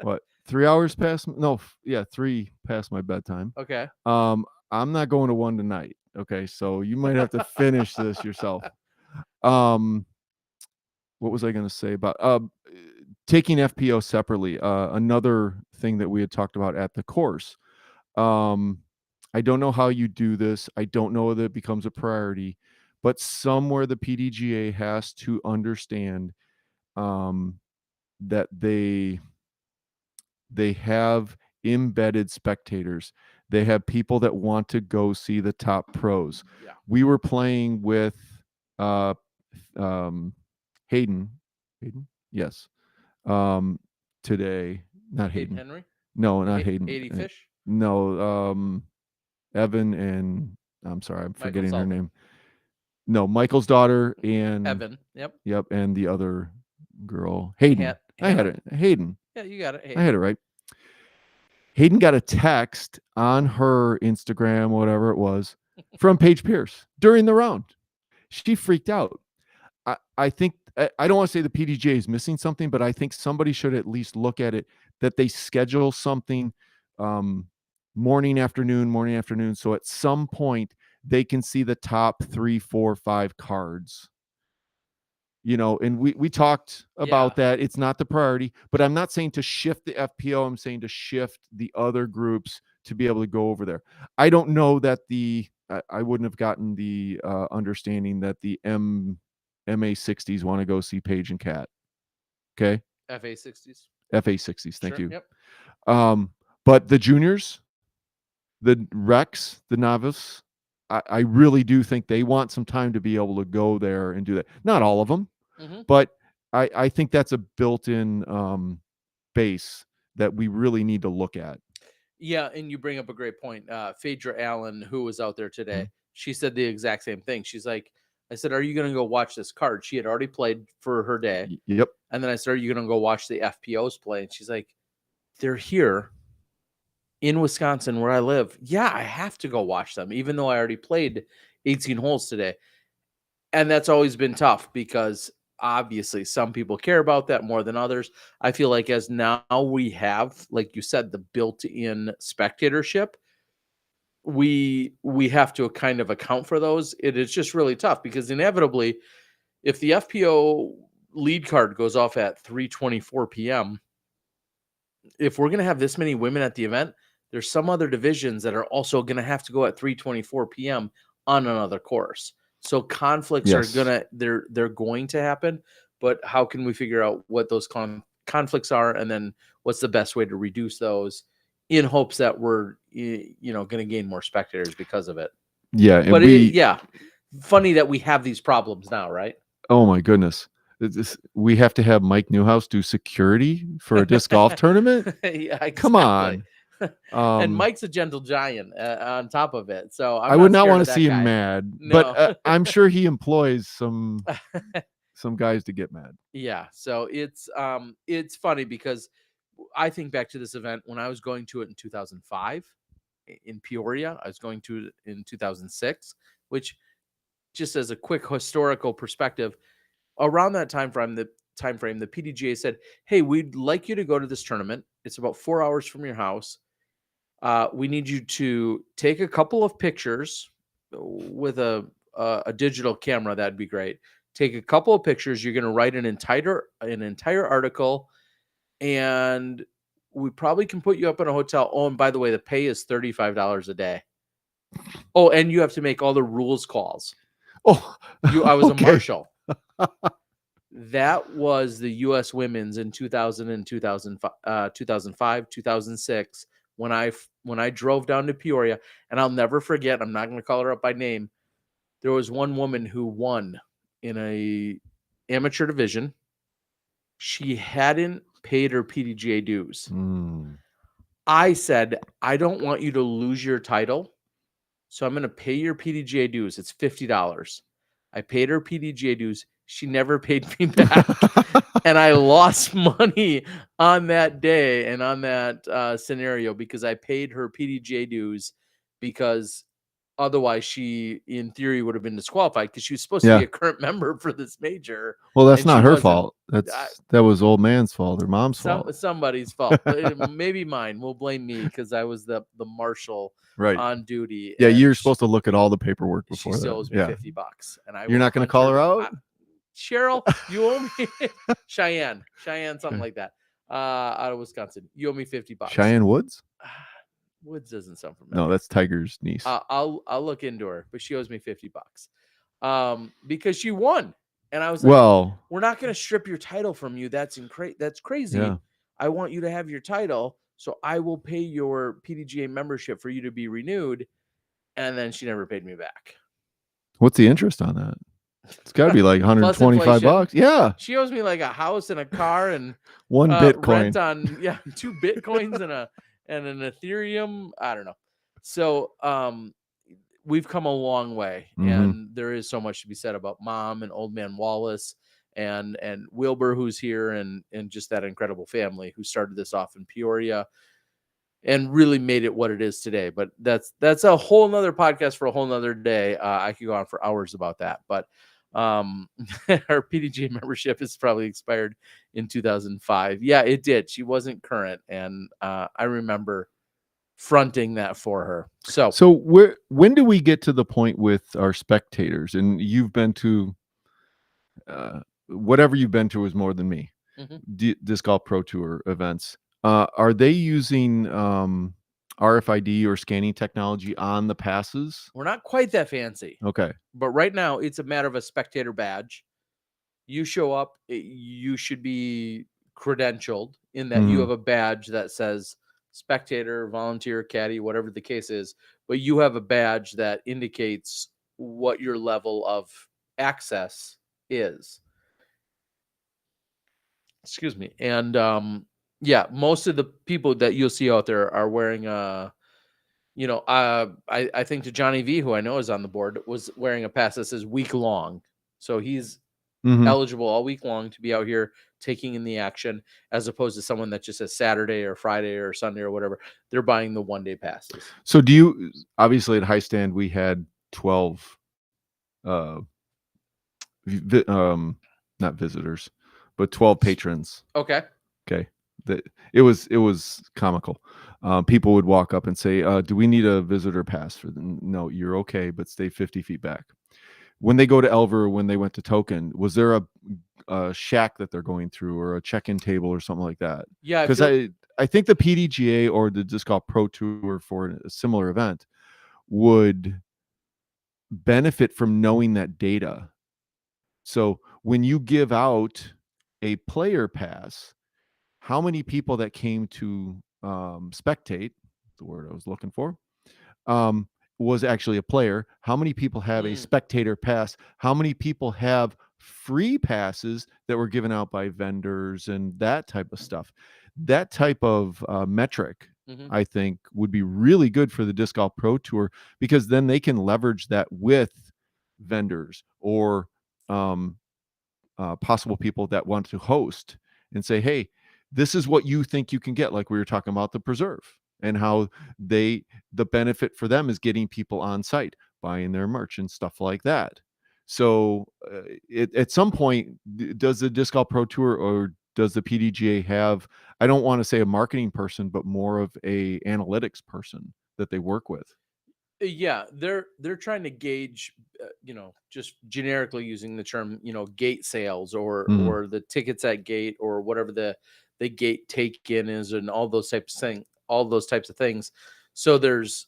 what 3 hours past. No, 3 past my bedtime. Okay. I'm not going to 1 tonight. Okay, so you might have to finish this yourself. What was I going to say about taking FPO separately? Another thing that we had talked about at the course. I don't know how you do this. I don't know that it becomes a priority, but somewhere the PDGA has to understand that they have embedded spectators. They have people that want to go see the top pros. Yeah. We were playing with Hayden, yes, today. Not Hayden. Henry? No, not Hayden. 80 Fish? No, Evan and I'm sorry, I'm forgetting her Sullivan. name. No, Michael's daughter and Evan. Yep, and the other girl, Hayden. I had it. Hayden. Yeah, you got it. Hayden. I had it right. Hayden got a text on her Instagram, whatever it was, from Paige Pierce during the round. She freaked out. I think, I don't want to say the PDGA is missing something, but I think somebody should at least look at it, that they schedule something morning, afternoon. So at some point they can see the top 3, 4, 5 cards. And we talked about that. It's not the priority, but I'm not saying to shift the FPO. I'm saying to shift the other groups to be able to go over there. I don't know that I wouldn't have gotten the understanding that the MA60s want to go see Paige and Kat. Okay. FA60s. FA60s. Thank you. Yep. But the juniors, the Rex, the novice, I really do think they want some time to be able to go there and do that. Not all of them, but I think that's a built-in base that we really need to look at. Yeah, and you bring up a great point. Phaedra Allen, who was out there today, she said the exact same thing. She's like, I said, are you going to go watch this card? She had already played for her day. Yep. And then I said, are you going to go watch the FPOs play? And she's like, they're here in Wisconsin where I live. Yeah, I have to go watch them, even though I already played 18 holes today. And that's always been tough because obviously some people care about that more than others. I feel like as now we have, like you said, the built-in spectatorship, we have to kind of account for those. It is just really tough because inevitably, if the FPO lead card goes off at 3:24 p.m., if we're going to have this many women at the event, there's some other divisions that are also going to have to go at 3:24 p.m. on another course. So conflicts are they're going to happen, but how can we figure out what those conflicts are, and then what's the best way to reduce those in hopes that we're going to gain more spectators because of it? Yeah, but funny that we have these problems now, right? Oh my goodness. We have to have Mike Newhouse do security for a disc golf tournament. Yeah, exactly. Come on. And Mike's a gentle giant on top of it. So I would not want to see him mad, but I'm sure he employs some guys to get mad. Yeah. So it's funny because I think back to this event when I was going to it in 2005 in Peoria. I was going to it in 2006, which, just as a quick historical perspective, around that time frame, the PDGA said, hey, we'd like you to go to this tournament. It's about 4 hours from your house. We need you to take a couple of pictures with a digital camera. That'd be great. Take a couple of pictures. You're going to write an entire article, and we probably can put you up in a hotel. Oh, and by the way, the pay is $35 a day. Oh, and you have to make all the rules calls. Oh, I was a marshal. That was the U.S. Women's in 2000 and 2005, 2006. When I drove down to Peoria, and I'll never forget, I'm not going to call her up by name. There was one woman who won in a amateur division. She hadn't paid her PDGA dues. I said, I don't want you to lose your title, so I'm going to pay your PDGA dues. It's $50. I paid her PDGA dues. She never paid me back. And I lost money on that day and on that scenario because I paid her PDGA dues because Otherwise, she, in theory, would have been disqualified because she was supposed to Yeah. be a current member for this major. Well, that's and she not her wasn't. fault. That was old man's fault or mom's fault. Somebody's fault. Maybe mine. We'll blame me because I was the marshal Right. on duty. Yeah, and you're supposed to look at all the paperwork She before still that. owes me Yeah. $50, and I You're not going to call her out? Cheryl, you owe me Cheyenne, something like that. Out of Wisconsin, you owe me $50. Cheyenne Woods? Woods doesn't sound familiar. No, that's Tiger's niece. I'll look into her, but she owes me $50. Because she won, and I was like, well, we're not going to strip your title from you. That's crazy. Yeah. I want you to have your title, so I will pay your PDGA membership for you to be renewed. And then she never paid me back. What's the interest on that? It's got to be like $125. Yeah. She owes me like a house and a car and one Bitcoin. rent on 2 Bitcoins and an Ethereum. I don't know. So we've come a long way, and there is so much to be said about Mom and Old Man Wallace and Wilbur, who's here, and just that incredible family who started this off in Peoria and really made it what it is today. But that's a whole nother podcast for a whole nother day. I could go on for hours about that, but our PDGA membership is probably expired in 2005. Yeah, it did. She wasn't current, and I remember fronting that for her. So when do we get to the point with our spectators? And you've been to whatever you've been to is more than me. Disc Golf Pro Tour events. Are they using RFID or scanning technology on the passes? We're not quite that fancy. Okay. But right now, it's a matter of a spectator badge. You show up, you should be credentialed in that you have a badge that says spectator, volunteer, caddy, whatever the case is. But you have a badge that indicates what your level of access is. Excuse me. And most of the people that you'll see out there are wearing I think to Johnny V, who I know is on the board, was wearing a pass that says week long. So he's eligible all week long to be out here taking in the action, as opposed to someone that just says Saturday or Friday or Sunday or whatever. They're buying the one-day passes. So do you, obviously at High Stand, we had 12, not visitors, but 12 patrons. Okay. It was comical. People would walk up and say, do we need a visitor pass for them? No, you're okay, but stay 50 feet back. When they go to Elver, when they went to Token, was there a shack that they're going through or a check-in table or something like that? Yeah. Because I think the PDGA or the Disc Golf Pro Tour for a similar event would benefit from knowing that data. So when you give out a player pass, how many people that came to spectate, the word I was looking for, was actually a player? How many people have a spectator pass? How many people have free passes that were given out by vendors and that type of stuff? That type of metric, I think, would be really good for the Disc Golf Pro Tour, because then they can leverage that with vendors or possible people that want to host and say, hey, this is what you think you can get. Like we were talking about the Preserve and how the benefit for them is getting people on site, buying their merch and stuff like that. So at some point, does the Disc Golf Pro Tour or does the PDGA have, I don't want to say a marketing person, but more of a analytics person that they work with? Yeah, they're trying to gauge, just generically using the term, gate sales or the tickets at gate or whatever the gate take-in is, and all those types of things. So there's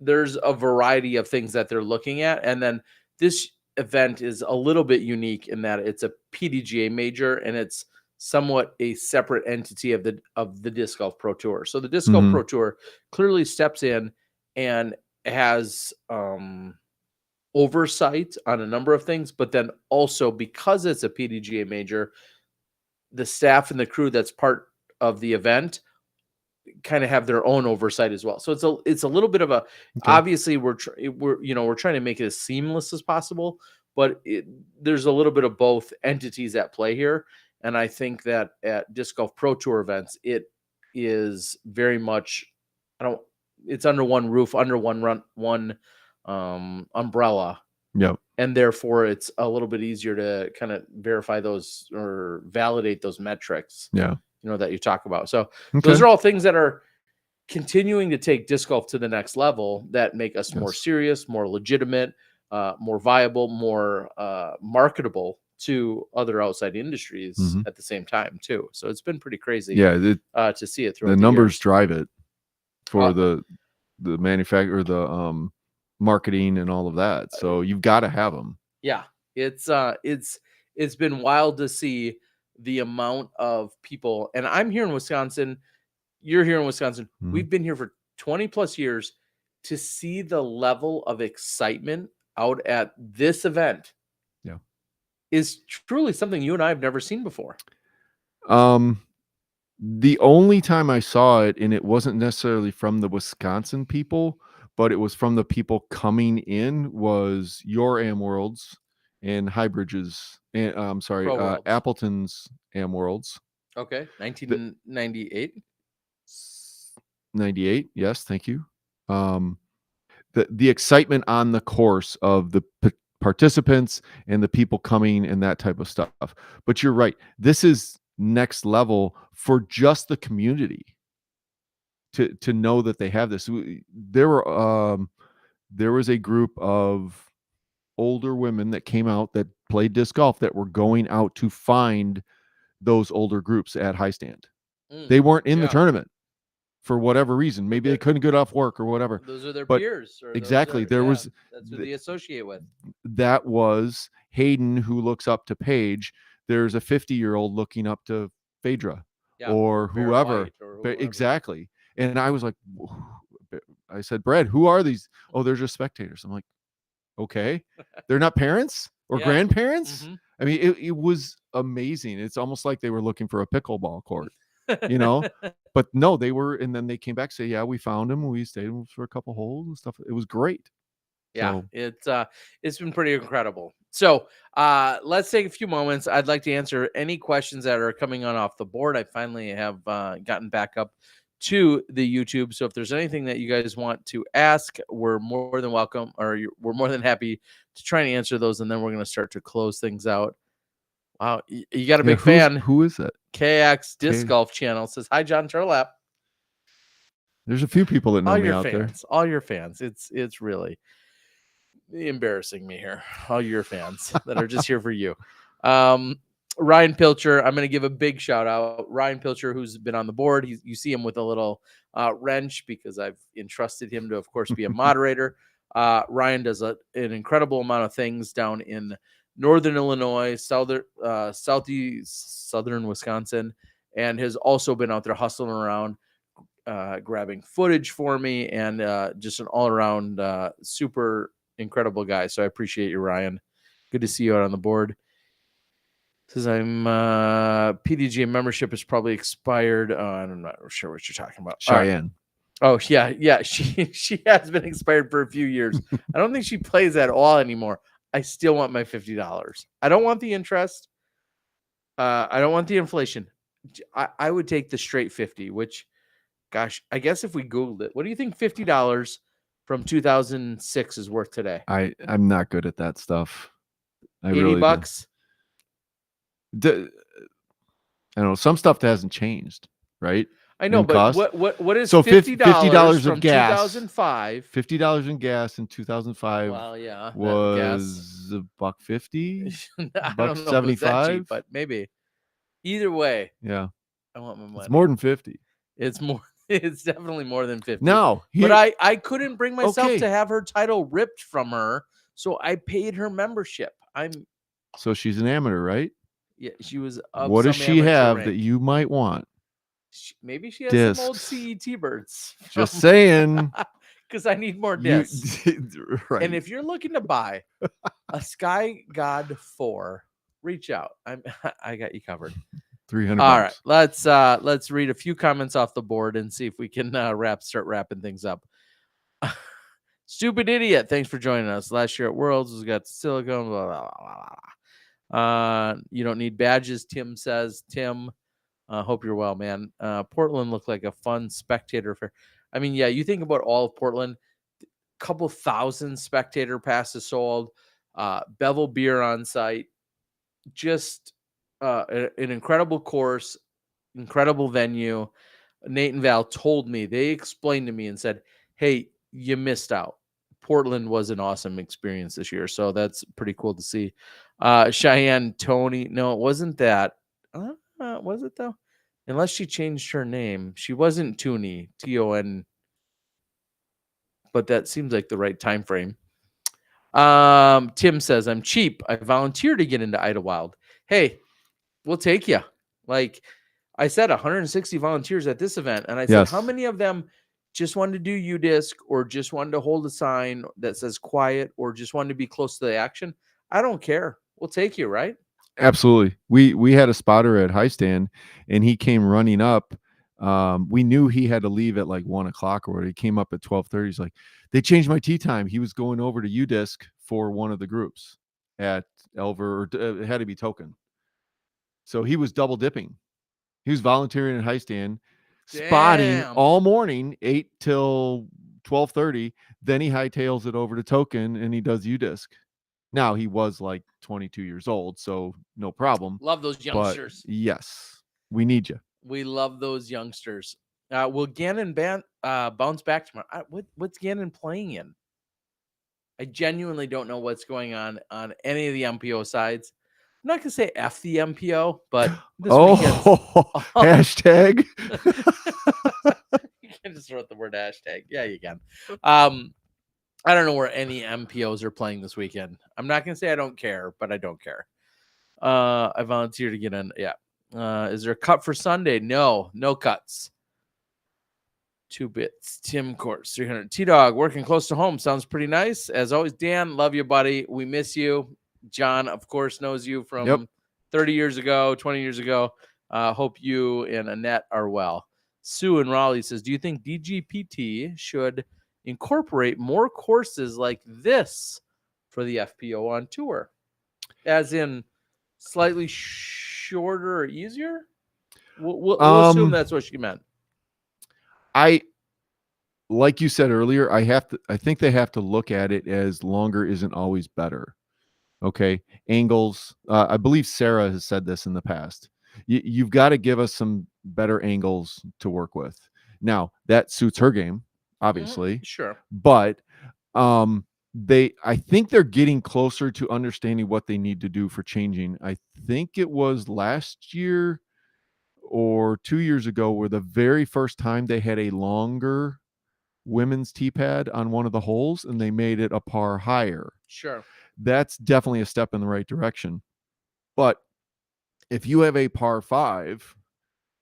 a variety of things that they're looking at, and then this event is a little bit unique in that it's a PDGA major and it's somewhat a separate entity of the Disc Golf Pro Tour. So the Disc Golf Pro Tour clearly steps in and has oversight on a number of things, but then also, because it's a PDGA major, the staff and the crew that's part of the event kind of have their own oversight as well. So it's a little bit of a, obviously we're trying to make it as seamless as possible, but there's a little bit of both entities at play here. And I think that at Disc Golf Pro Tour events, it is very much, it's under one roof, under one umbrella. Yep. And therefore it's a little bit easier to kind of verify those or validate those metrics, Yeah. that you talk about. So Okay. those are all things that are continuing to take disc golf to the next level that make us more Yes. serious, more legitimate, more viable, more marketable to other outside industries Mhm. at the same time too. So it's been pretty crazy Yeah. to see it through The numbers years. drive it for Uh, the manufacturer, the marketing and all of that. So you've got to have them. Yeah, it's been wild to see the amount of people, and I'm here in Wisconsin. You're here in Wisconsin. Mhm. We've been here for 20 plus years. To see the level of excitement out at this event, Yeah, is truly something you and I have never seen before. The only time I saw it, and it wasn't necessarily from the Wisconsin people, but it was from the people coming in, was your Am Worlds and Highbridge's, and I'm sorry, Pro Worlds. Appleton's Am Worlds. Okay, 1998. 98, yes, thank you. The excitement on the course of the participants and the people coming and that type of stuff. But you're right. This is next level for just the community to know that they have this. There was a group of older women that came out that played disc golf that were going out to find those older groups at High Stand. They weren't in the tournament for whatever reason. Maybe they couldn't get off work or whatever. Those are their But peers. exactly. That's who they associate with. That was Hayden, who looks up to Paige. There's a 50-year-old looking up to Phaedra, or whoever. Exactly. And I was like, I said, Brad, who are these? Oh, they're just spectators. I'm like, okay. They're not parents or grandparents? Mm-hmm. I mean, it was amazing. It's almost like they were looking for a pickleball court, But no, they were, and then they came back, say, yeah, we found him. We stayed for a couple holes and stuff. It was great. Yeah, it's been pretty incredible. So let's take a few moments. I'd like to answer any questions that are coming on off the board. I finally have gotten back up to the YouTube. So if there's anything that you guys want to ask, we're more than welcome, or we're more than happy to try and answer those. And then we're going to start to close things out. Wow, you got a big fan. Who is it? KX Disc Golf Channel says, hi, John Terlap. There's a few people that know me out there. All your fans. It's really embarrassing me here. All your fans that are just here for you. Ryan Pilcher, I'm going to give a big shout out. Ryan Pilcher, who's been on the board. You see him with a little wrench because I've entrusted him to, of course, be a moderator. Ryan does an incredible amount of things down in northern Illinois, southern Wisconsin, and has also been out there hustling around, grabbing footage for me, and just an all-around super incredible guy. So I appreciate you, Ryan. Good to see you out on the board. Says I'm PDGA membership is probably expired. I'm not sure what you're talking about. Cheyenne. Oh yeah. She has been expired for a few years. I don't think she plays at all anymore. I still want my $50. I don't want the interest. I don't want the inflation. I would take the straight 50, which, gosh, I guess if we Googled it, what do you think $50 from 2006 is worth today? I'm not good at that stuff. $80. I don't know. Some stuff that hasn't changed, right? I know, but what is so $50 of from gas? 2005? $50 in gas in 2005. Well, yeah, was $1.50, $1.75, but maybe. Either way, yeah, I want my money. It's more than 50. It's more. It's definitely more than 50. No, but I couldn't bring myself to have her title ripped from her, so I paid her membership. So she's an amateur, right? Yeah, she was. What does she have that you might want? Maybe she has some old CET birds. Just saying. Because I need more discs. Right. And if you're looking to buy a Sky God 4, reach out. I got you covered. $300. All right, let's read a few comments off the board and see if we can start wrapping things up. Stupid idiot. Thanks for joining us. Last year at Worlds, we got silicone. Blah, blah, blah, blah. You don't need badges, Tim says. Tim, hope you're well, man. Portland looked like a fun spectator fair. I mean, yeah, you think about all of Portland, couple thousand spectator passes sold, Bevel beer on site, just an incredible course, incredible venue. Nate and Val told me, they explained to me and said, hey, you missed out. Portland was an awesome experience this year. So that's pretty cool to see. Cheyenne Tony. No, it wasn't that. Was it though? Unless she changed her name. She wasn't Tooney, Ton, but that seems like the right time frame. Tim says, I'm cheap. I volunteer to get into Idlewild. Hey, we'll take you. Like I said, 160 volunteers at this event. And I said, how many of them just wanted to do UDisc or just wanted to hold a sign that says quiet or just wanted to be close to the action? I don't care. We'll take you, right? Absolutely. We had a spotter at High Stand and he came running up. We knew he had to leave at like 1 o'clock or whatever. He came up at 12:30. He's like, they changed my tee time. He was going over to UDisc for one of the groups at Elver, or it had to be Token. So he was double dipping. He was volunteering at High Stand, spotting all morning, 8 till 12:30. Then he hightails it over to Token and he does UDisc. Now he was like 22 years old, so no problem. Love those youngsters. But yes, we need you. We love those youngsters. Will Gannon bounce back tomorrow? What's Gannon playing in? I genuinely don't know what's going on any of the MPO sides. I'm not gonna say F the MPO, but this hashtag. You can just throw out the word hashtag. Yeah, you can. I don't know where any MPOs are playing this weekend. I'm not gonna say I don't care, but I don't care. I volunteer to get in. Yeah. Is there a cut for Sunday? No cuts. 2 bits. Tim Courts, 300. T-Dog, working close to home. Sounds pretty nice. As always, Dan, love you, buddy. We miss you. John, of course, knows you from 30 years ago, 20 years ago. Hope you and Annette are well. Sue in Raleigh says, do you think DGPT should incorporate more courses like this for the FPO on tour? As in slightly shorter or easier? We'll assume that's what she meant. Like you said earlier, I think they have to look at it as longer isn't always better. Okay. Angles. I believe Sarah has said this in the past. You've got to give us some better angles to work with. Now that suits her game, obviously. Sure. But, I think they're getting closer to understanding what they need to do for changing. I think it was last year or 2 years ago where the very first time they had a longer women's tee pad on one of the holes and they made it a par higher. Sure. That's definitely a step in the right direction. But if you have a par 5,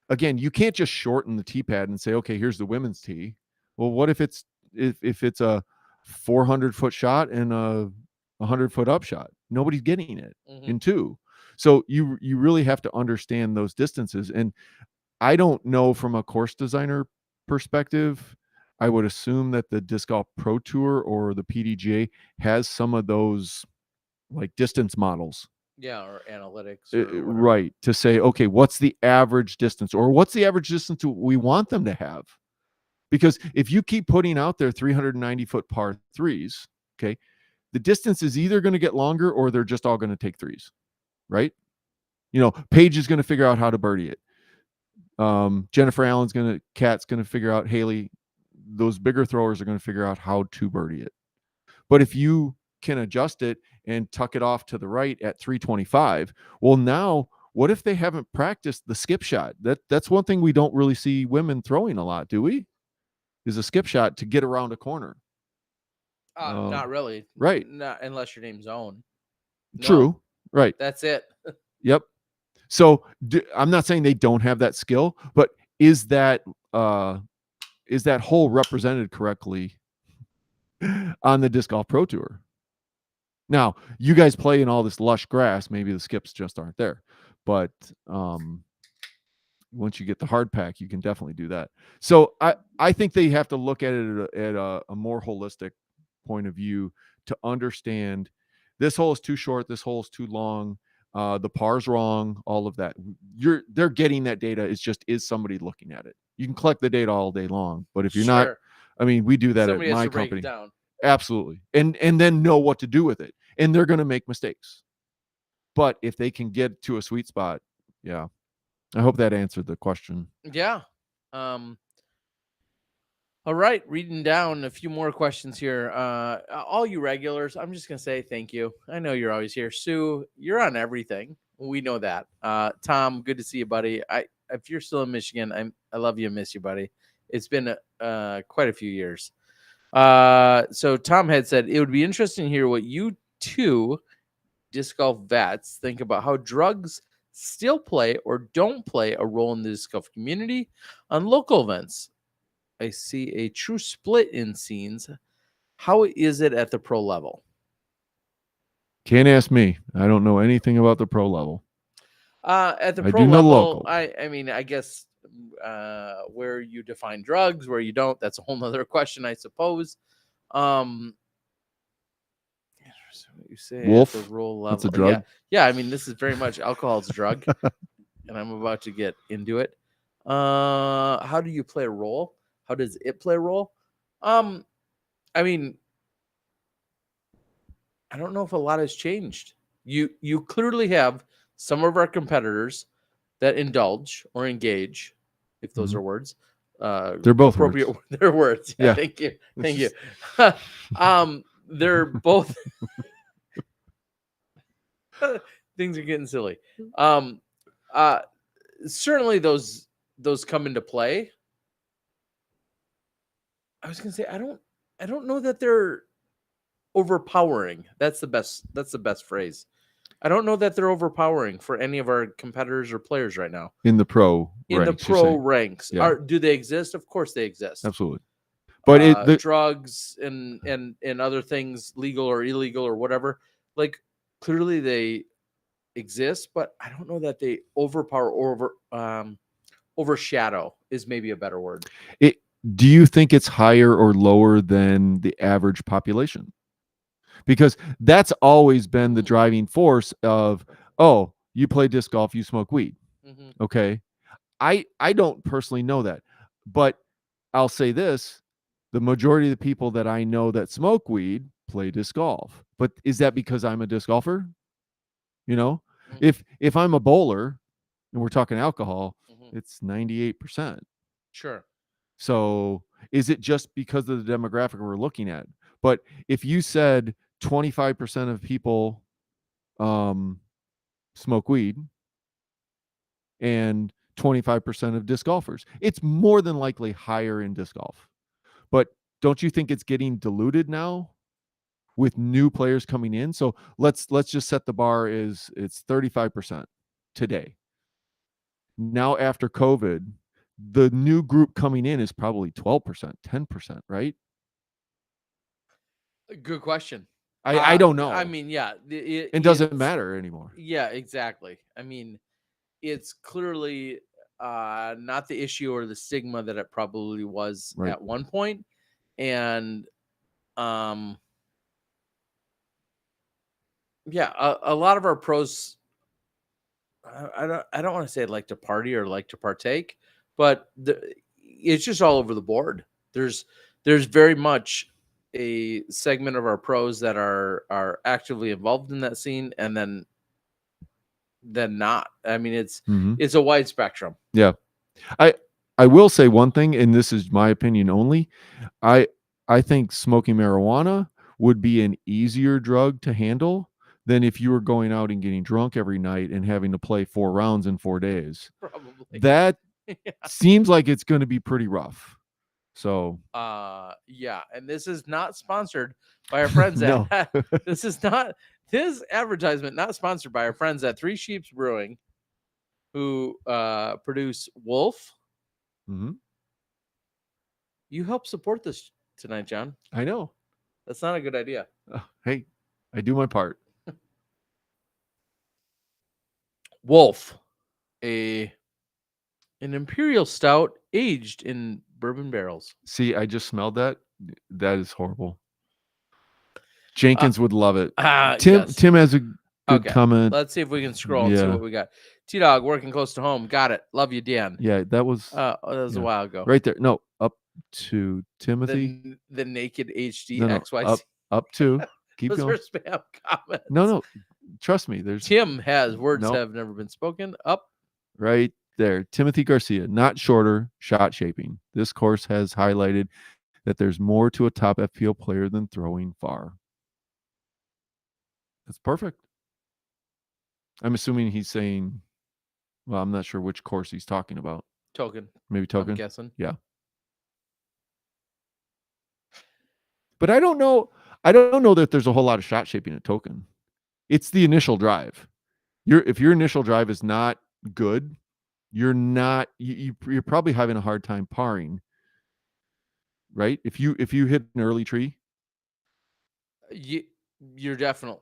again, you can't just shorten the tee pad and say, okay, here's the women's tee. Well, what if it's a 400-foot shot and a 100-foot up shot? Nobody's getting it in 2. So you really have to understand those distances. And I don't know from a course designer perspective, I would assume that the Disc Golf Pro Tour or the PDGA has some of those like distance models. Yeah, or analytics. Right. To say, okay, what's the average distance or what's the average distance we want them to have? Because if you keep putting out there 390-foot par 3s, okay, the distance is either going to get longer or they're just all going to take 3s, right? Paige is going to figure out how to birdie it. Jennifer Kat's going to figure out, Haley, those bigger throwers are going to figure out how to birdie it. But if you can adjust it and tuck it off to the right at 325, well, now what if they haven't practiced the skip shot? That's one thing we don't really see women throwing a lot, do we? Is a skip shot to get around a corner. Not really. Right. Not unless your name's Owen. True. Right. That's it. Yep. So I'm not saying they don't have that skill, but is that hole represented correctly on the Disc Golf Pro Tour? Now, you guys play in all this lush grass, maybe the skips just aren't there. But once you get the hard pack, you can definitely do that. So I think they have to look at it at a more holistic point of view to understand this hole is too short, this hole is too long, the par's wrong, all of that. They're getting that data. It's just, is somebody looking at it? You can collect the data all day long, but if you're not, Sure. I mean, we do that Somebody at has my to break it company. down. Absolutely. And then know what to do with it. And they're going to make mistakes. But if they can get to a sweet spot, yeah. I hope that answered the question. Yeah. All right, reading down a few more questions here. All you regulars, I'm just gonna say thank you. I know you're always here. Sue, you're on everything. We know that. Tom, good to see you, buddy. If you're still in Michigan, I love you and miss you, buddy. It's been quite a few years. So Tom had said it would be interesting to hear what you two disc golf vets think about how drugs still play or don't play a role in the disc golf community on local events. I see a true split in scenes. How is it at the pro level? Can't ask me. I don't know anything about the pro level. At the I pro do know level, local. I mean, I guess where you define drugs, where you don't, that's a whole nother question, I suppose. So what you say Wolf, at the role level? that's a drug. Yeah. I mean, this is very much alcohol's a drug, and I'm about to get into it. How do you play a role? How does it play a role? I mean, I don't know if a lot has changed. You clearly have some of our competitors that indulge or engage, if those are words. They're both appropriate. words. They're words. Yeah. Thank you. Thank you. They're both. Things are getting silly. Certainly those come into play. I was gonna say I don't know that they're overpowering. That's the best phrase. I don't know that they're overpowering for any of our competitors or players right now. In the pro In ranks, the pro ranks. Yeah. Do they exist? Of course they exist. Absolutely. But drugs and other things, legal or illegal or whatever, like clearly they exist, but I don't know that they overpower or overshadow is maybe a better word. Do you think it's higher or lower than the average population? Because that's always been the driving force of, oh, you play disc golf, you smoke weed. Mm-hmm. Okay. I don't personally know that, but I'll say this, the majority of the people that I know that smoke weed play disc golf. But is that because I'm a disc golfer? You know, if I'm a bowler and we're talking alcohol, it's 98%. Sure. So is it just because of the demographic we're looking at? But if you said 25% of people smoke weed and 25% of disc golfers, it's more than likely higher in disc golf. But don't you think it's getting diluted now with new players coming in? So let's just set the bar is it's 35% today. Now after COVID, the new group coming in is probably 12%, 10%, right? Good question. I don't know. I mean, yeah. It doesn't matter anymore. Yeah, exactly. I mean, it's clearly not the issue or the stigma that it probably was at one point. And yeah, a lot of our pros, I don't want to say like to party or like to partake, but it's just all over the board. There's very much a segment of our pros that are actively involved in that scene, and then not. I mean, it's a wide spectrum. Yeah. I will say one thing, and this is my opinion only. I think smoking marijuana would be an easier drug to handle than if you were going out and getting drunk every night and having to play 4 rounds in 4 days. Probably. That seems like it's going to be pretty rough. So yeah, and this is not sponsored by our friends no. at this advertisement not sponsored by our friends at Three Sheeps Brewing, who produce Wolf. You help support this tonight, John. I know. That's not a good idea. Hey, I do my part. Wolf, an imperial stout aged in bourbon barrels. See, I just smelled that. That is horrible. Jenkins would love it. Yes. Tim has Good comment. Let's see if we can scroll and see Yeah. what we got. T-Dog, working close to home. Got it. Love you, Dan. Yeah, that was That was a yeah. while ago. right there. No, up to Timothy. The naked HD No, XYZ. up to. Keep Those going. are spam comments. No. Trust me. There's Tim has words Nope. have never been spoken. Up. right there. Timothy Garcia, not shorter, shot shaping. This course has highlighted that there's more to a top FPO player than throwing far. That's perfect. I'm assuming he's saying, well, I'm not sure which course he's talking about. Token. Maybe Token. I'm guessing. Yeah. But I don't know that there's a whole lot of shot shaping at Token. It's the initial drive. If your initial drive is not good, you're probably having a hard time parring. Right? If you hit an early tree, you're definitely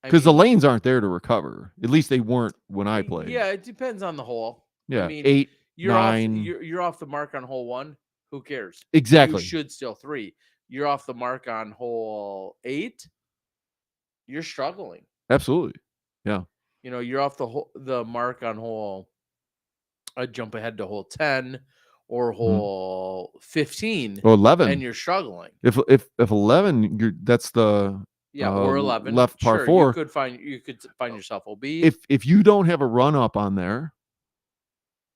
because the lanes aren't there to recover. At least they weren't when I played. Yeah, it depends on the hole. Yeah, I mean, 8, you're 9. You're off the mark on hole 1. Who cares? Exactly. You should still 3. You're off the mark on hole 8. You're struggling. Absolutely. Yeah. You're off the mark on hole. I'd jump ahead to hole 10 or hole 15 or 11, and you're struggling. If 11, that's the or 11 left par 4. You could find yourself OB. If you don't have a run up on there,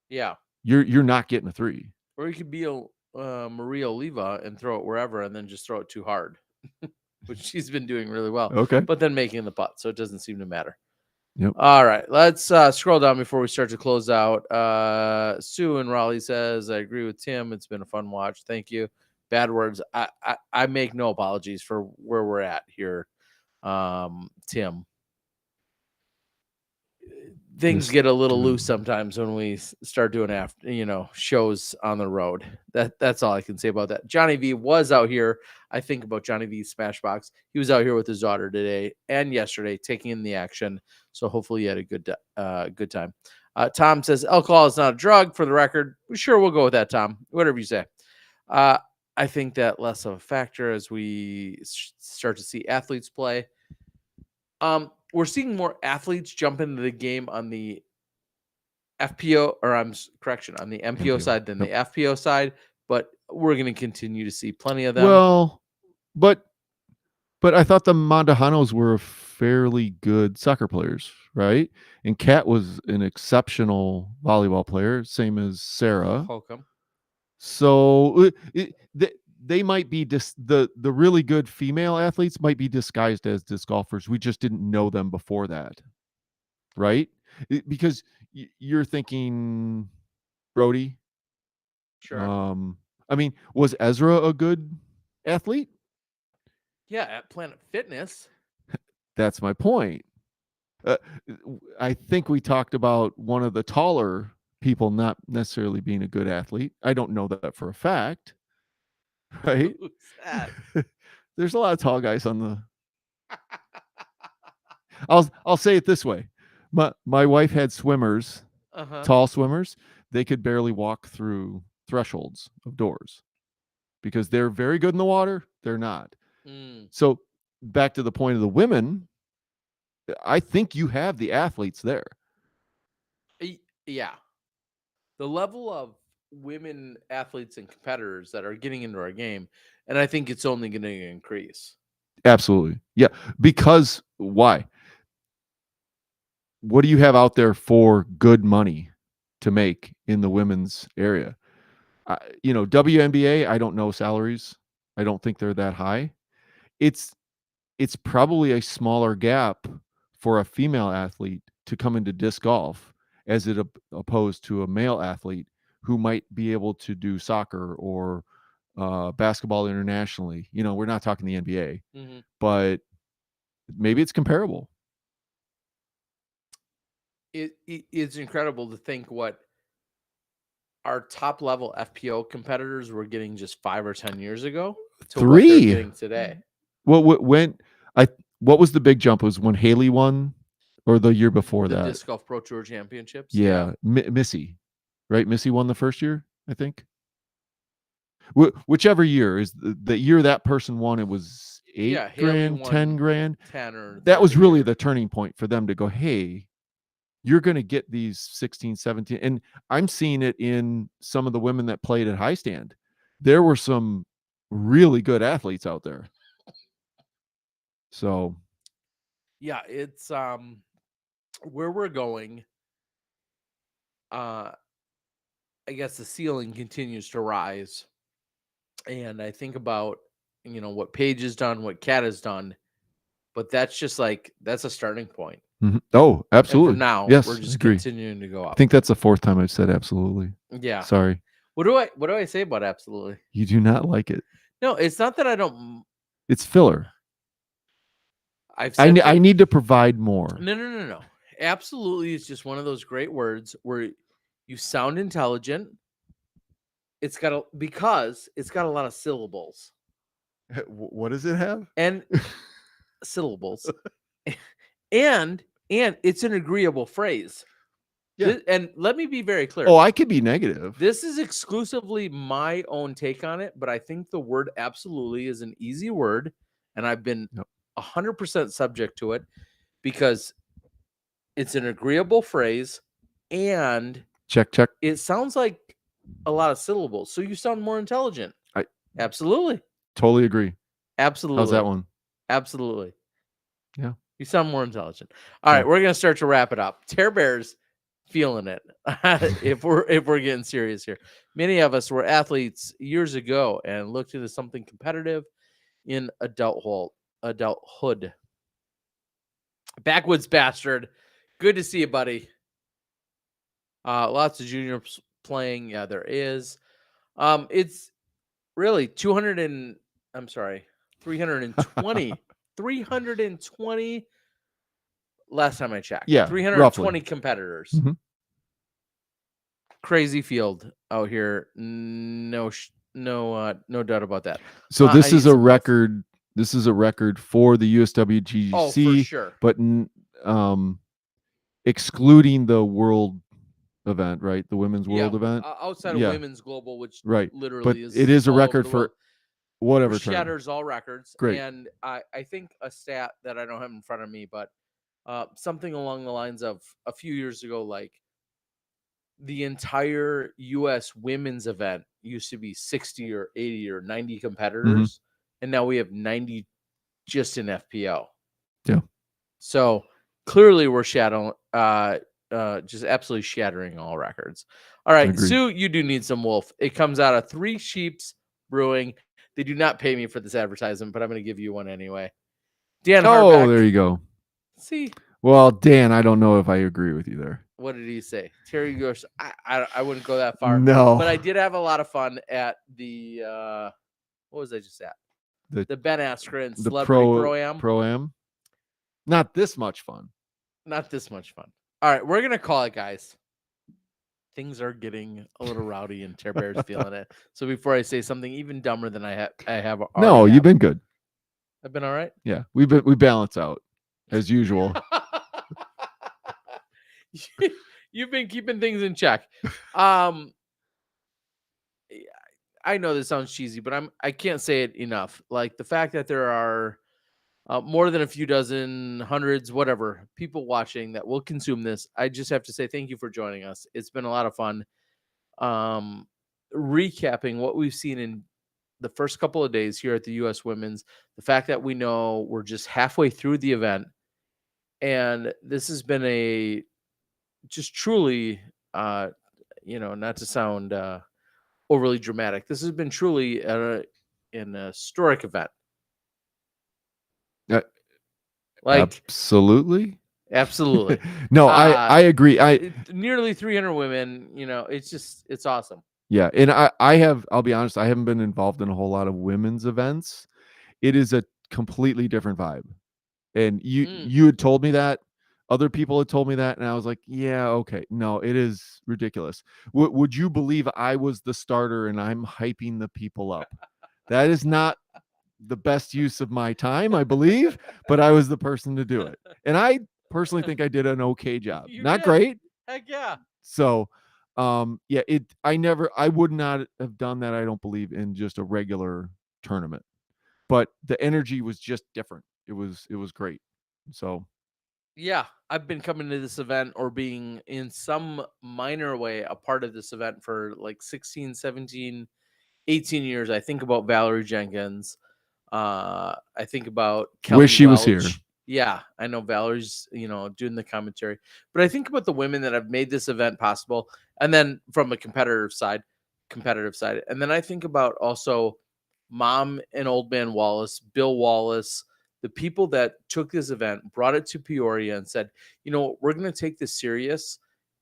you're not getting a 3. Or you could be a Maria Liva and throw it wherever, and then just throw it too hard, which she's been doing really well. Okay, but then making the putt, so it doesn't seem to matter. Yep. All right, let's scroll down before we start to close out. Sue in Raleigh says, "I agree with Tim. It's been a fun watch. Thank you." Bad words. I make no apologies for where we're at here, Tim. Things get a little loose sometimes when we start doing shows on the road. That's all I can say about that. Johnny V was out here. I think about Johnny V's Smashbox. He was out here with his daughter today and yesterday, taking in the action. So hopefully he had a good time. Tom says alcohol is not a drug. For the record, sure, we'll go with that, Tom. Whatever you say. I think that less of a factor as we start to see athletes play. We're seeing more athletes jump into the game on the FPO, or on the MPO side than the FPO side, but we're going to continue to see plenty of them. Well, but I thought the Mondajanos were fairly good soccer players, right? And Kat was an exceptional volleyball player, same as Sarah. Holcomb. So they might be the really good female athletes might be disguised as disc golfers. We just didn't know them before that, right? Because you're thinking Brody. Sure. I mean, was Ezra a good athlete? Yeah, at Planet Fitness. That's my point. I think we talked about one of the taller people not necessarily being a good athlete. I don't know that for a fact. Right? Who's that? There's a lot of tall guys on the I'll say it this way. My wife had swimmers, tall swimmers. They could barely walk through thresholds of doors because they're very good in the water. They're not. So back to the point of the women, I think you have the athletes there. Yeah. The level of women athletes and competitors that are getting into our game, and I think it's only going to increase. Absolutely. Yeah. Because why? What do you have out there for good money to make in the women's area? WNBA, I don't know salaries. I don't think they're that high. It's probably a smaller gap for a female athlete to come into disc golf as it opposed to a male athlete who might be able to do soccer or basketball internationally. We're not talking the NBA, but maybe it's comparable. It's incredible to think what our top level FPO competitors were getting just 5 or 10 years ago to 3 what they're getting today. What was the big jump? Was when Haley won, or the year before the that? Disc Golf Pro Tour Championships. Yeah. Missy, right? Missy won the first year, I think. Whichever year is the year that person won, it was Haley grand, won 10 grand. 10 or That was 30 really or- the turning point for them to go, hey, you're going to get these 16, 17. And I'm seeing it in some of the women that played at high stand. There were some really good athletes out there. So yeah, it's where we're going. I guess the ceiling continues to rise. And I think about, what Paige has done, what Kat has done, but that's just that's a starting point. Oh, And absolutely. from now, Yes, we're I just agree. continuing to go I up. think that's the fourth time I've said absolutely. Yeah. Sorry. What do I say about absolutely? You do not like it. No, it's not that I don't. It's filler. I've said I need to provide more. No. Absolutely is just one of those great words where you sound intelligent. Because it's got a lot of syllables. What does it have? And syllables. and it's an agreeable phrase. Yeah. And let me be very clear. Oh, I could be negative. This is exclusively my own take on it, but I think the word absolutely is an easy word, and I've been 100% subject to it because it's an agreeable phrase, and Check. it sounds like a lot of syllables, so you sound more intelligent. Absolutely. Totally agree. Absolutely. How's that one? Absolutely. Yeah. You sound more intelligent. All right, we're going to start to wrap it up. Tear Bears feeling it if we're getting serious here. Many of us were athletes years ago and looked into something competitive in adulthood. Backwoods Bastard, good to see you, buddy. Lots of juniors playing. Yeah, there is. It's really 320 320 last time I checked. Yeah, 320 roughly. competitors. Crazy field out here. No doubt about that. So this is a record. This is a record for the USWDGC. Oh, for sure. But excluding the world event, right? The women's world event. Outside of women's global, which literally but is. It is a record for whatever. Shatters all records. Great. And I think a stat that I don't have in front of me, but something along the lines of a few years ago, like the entire U.S. women's event used to be 60 or 80 or 90 competitors, and now we have 90 just in FPO. Yeah. So clearly we're shattering, just absolutely shattering all records. All right, Sue, you do need some wolf. It comes out of Three Sheeps Brewing. They do not pay me for this advertisement, but I'm going to give you one anyway. Dan Harbeck. Oh, there you go. See. Well, Dan, I don't know if I agree with you there. What did he say? Terry goes, I wouldn't go that far. No. But I did have a lot of fun at the, what was I just at? The Ben Askren Celebrity Pro-Am. Not this much fun. Not this much fun. All right, we're going to call it, guys. Things are getting a little rowdy and Tear Bear's feeling it. So before I say something even dumber than I have No, you've been good. I've been all right? Yeah, we balance out as usual. You've been keeping things in check. I know this sounds cheesy, but I can't say it enough. Like the fact that there are more than a few dozen, hundreds, whatever, people watching that will consume this. I just have to say thank you for joining us. It's been a lot of fun. Recapping what we've seen in the first couple of days here at the U.S. Women's, the fact that we know we're just halfway through the event, and this has been a just truly, not to sound overly dramatic, this has been truly an historic event. Absolutely. No, I agree. Nearly 300 women, it's awesome. Yeah. And I'll be honest, I haven't been involved in a whole lot of women's events. It is a completely different vibe. And you had told me that. Other people had told me that, and I was like, yeah, okay. No, it is ridiculous. Would you believe I was the starter and I'm hyping the people up? That is not the best use of my time, I believe, but I was the person to do it. And I personally think I did an okay job. Not great. Heck yeah. So, I would not have done that, I don't believe, in just a regular tournament. but the energy was just different. It was great. So Yeah, I've been coming to this event or being in some minor way a part of this event for like 16, 17, 18 years. I think about Valerie Jenkins. I think about Kelly wish she was here. Welch. Yeah, I know Valerie's, doing the commentary. But I think about the women that have made this event possible. And then from a competitive side. And then I think about also Mom and Old Man Wallace, Bill Wallace, the people that took this event, brought it to Peoria and said, we're going to take this serious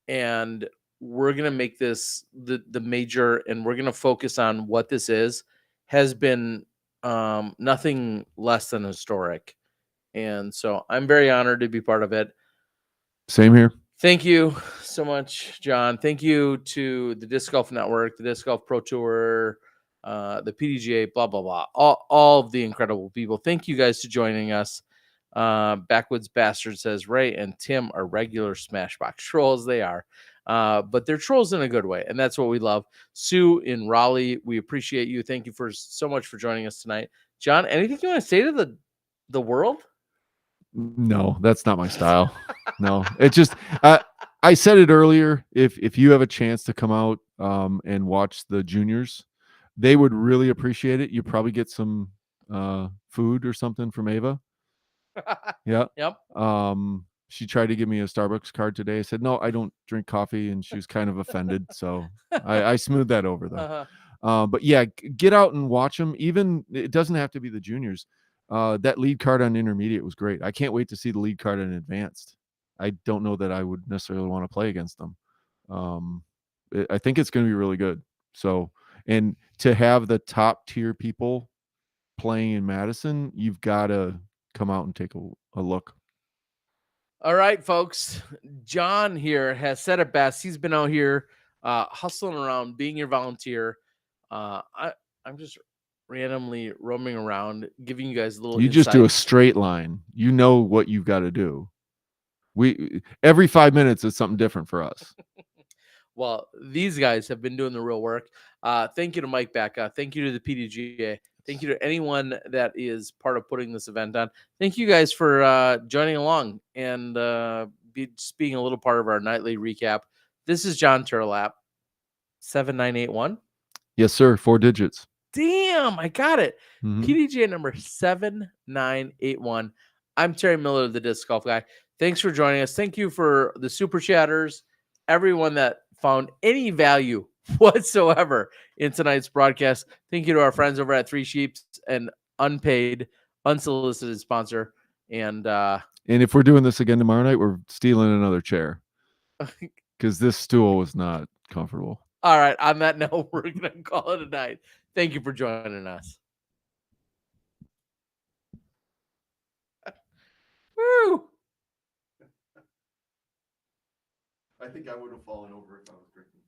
and we're going to make this the major, and we're going to focus on what this is, has been nothing less than historic. And so I'm very honored to be part of it. Same here. Thank you so much, John. Thank you to the Disc Golf Network, the Disc Golf Pro Tour, the PDGA, blah, blah, blah. All of the incredible people. Thank you guys for joining us. Backwoods Bastard says Ray and Tim are regular Smashbox trolls. They are. But they're trolls in a good way. And that's what we love. Sue in Raleigh, we appreciate you. Thank you so much for joining us tonight. John, anything you want to say to the world? No, that's not my style. No, it just I said it earlier. If you have a chance to come out and watch the juniors, they would really appreciate it. You probably get some food or something from Ava. Yeah. Yep. She tried to give me a Starbucks card today. I said no, I don't drink coffee, and she was kind of offended. So I smoothed that over though. But yeah, get out and watch them. Even it doesn't have to be the juniors. That lead card on intermediate was great. I can't wait to see the lead card on advanced. I don't know that I would necessarily want to play against them. I think it's going to be really good. So, and to have the top tier people playing in Madison, you've got to come out and take a look. All right, folks. John here has said it best. He's been out here hustling around, being your volunteer. I'm just randomly roaming around, giving you guys a little. You insight. just do a straight line. You know what you've got to do. Every 5 minutes is something different for us. Well, these guys have been doing the real work. Thank you to Mike Becca. Thank you to the PDGA. Thank you to anyone that is part of putting this event on. Thank you guys for joining along and just being a little part of our nightly recap. This is John Terlap, 7981. Yes, sir. 4 digits. Damn, I got it. Mhm. PDGA number 7981. I'm Terry Miller, the Disc Golf Guy. Thanks for joining us. Thank you for the super chatters, everyone that found any value whatsoever in tonight's broadcast. Thank you to our friends over at Three Sheeps and unpaid, unsolicited sponsor. And if we're doing this again tomorrow night, we're stealing another chair because this stool was not comfortable. All right. On that note, we're going to call it a night. Thank you for joining us. Woo! I think I would have fallen over if I was drinking.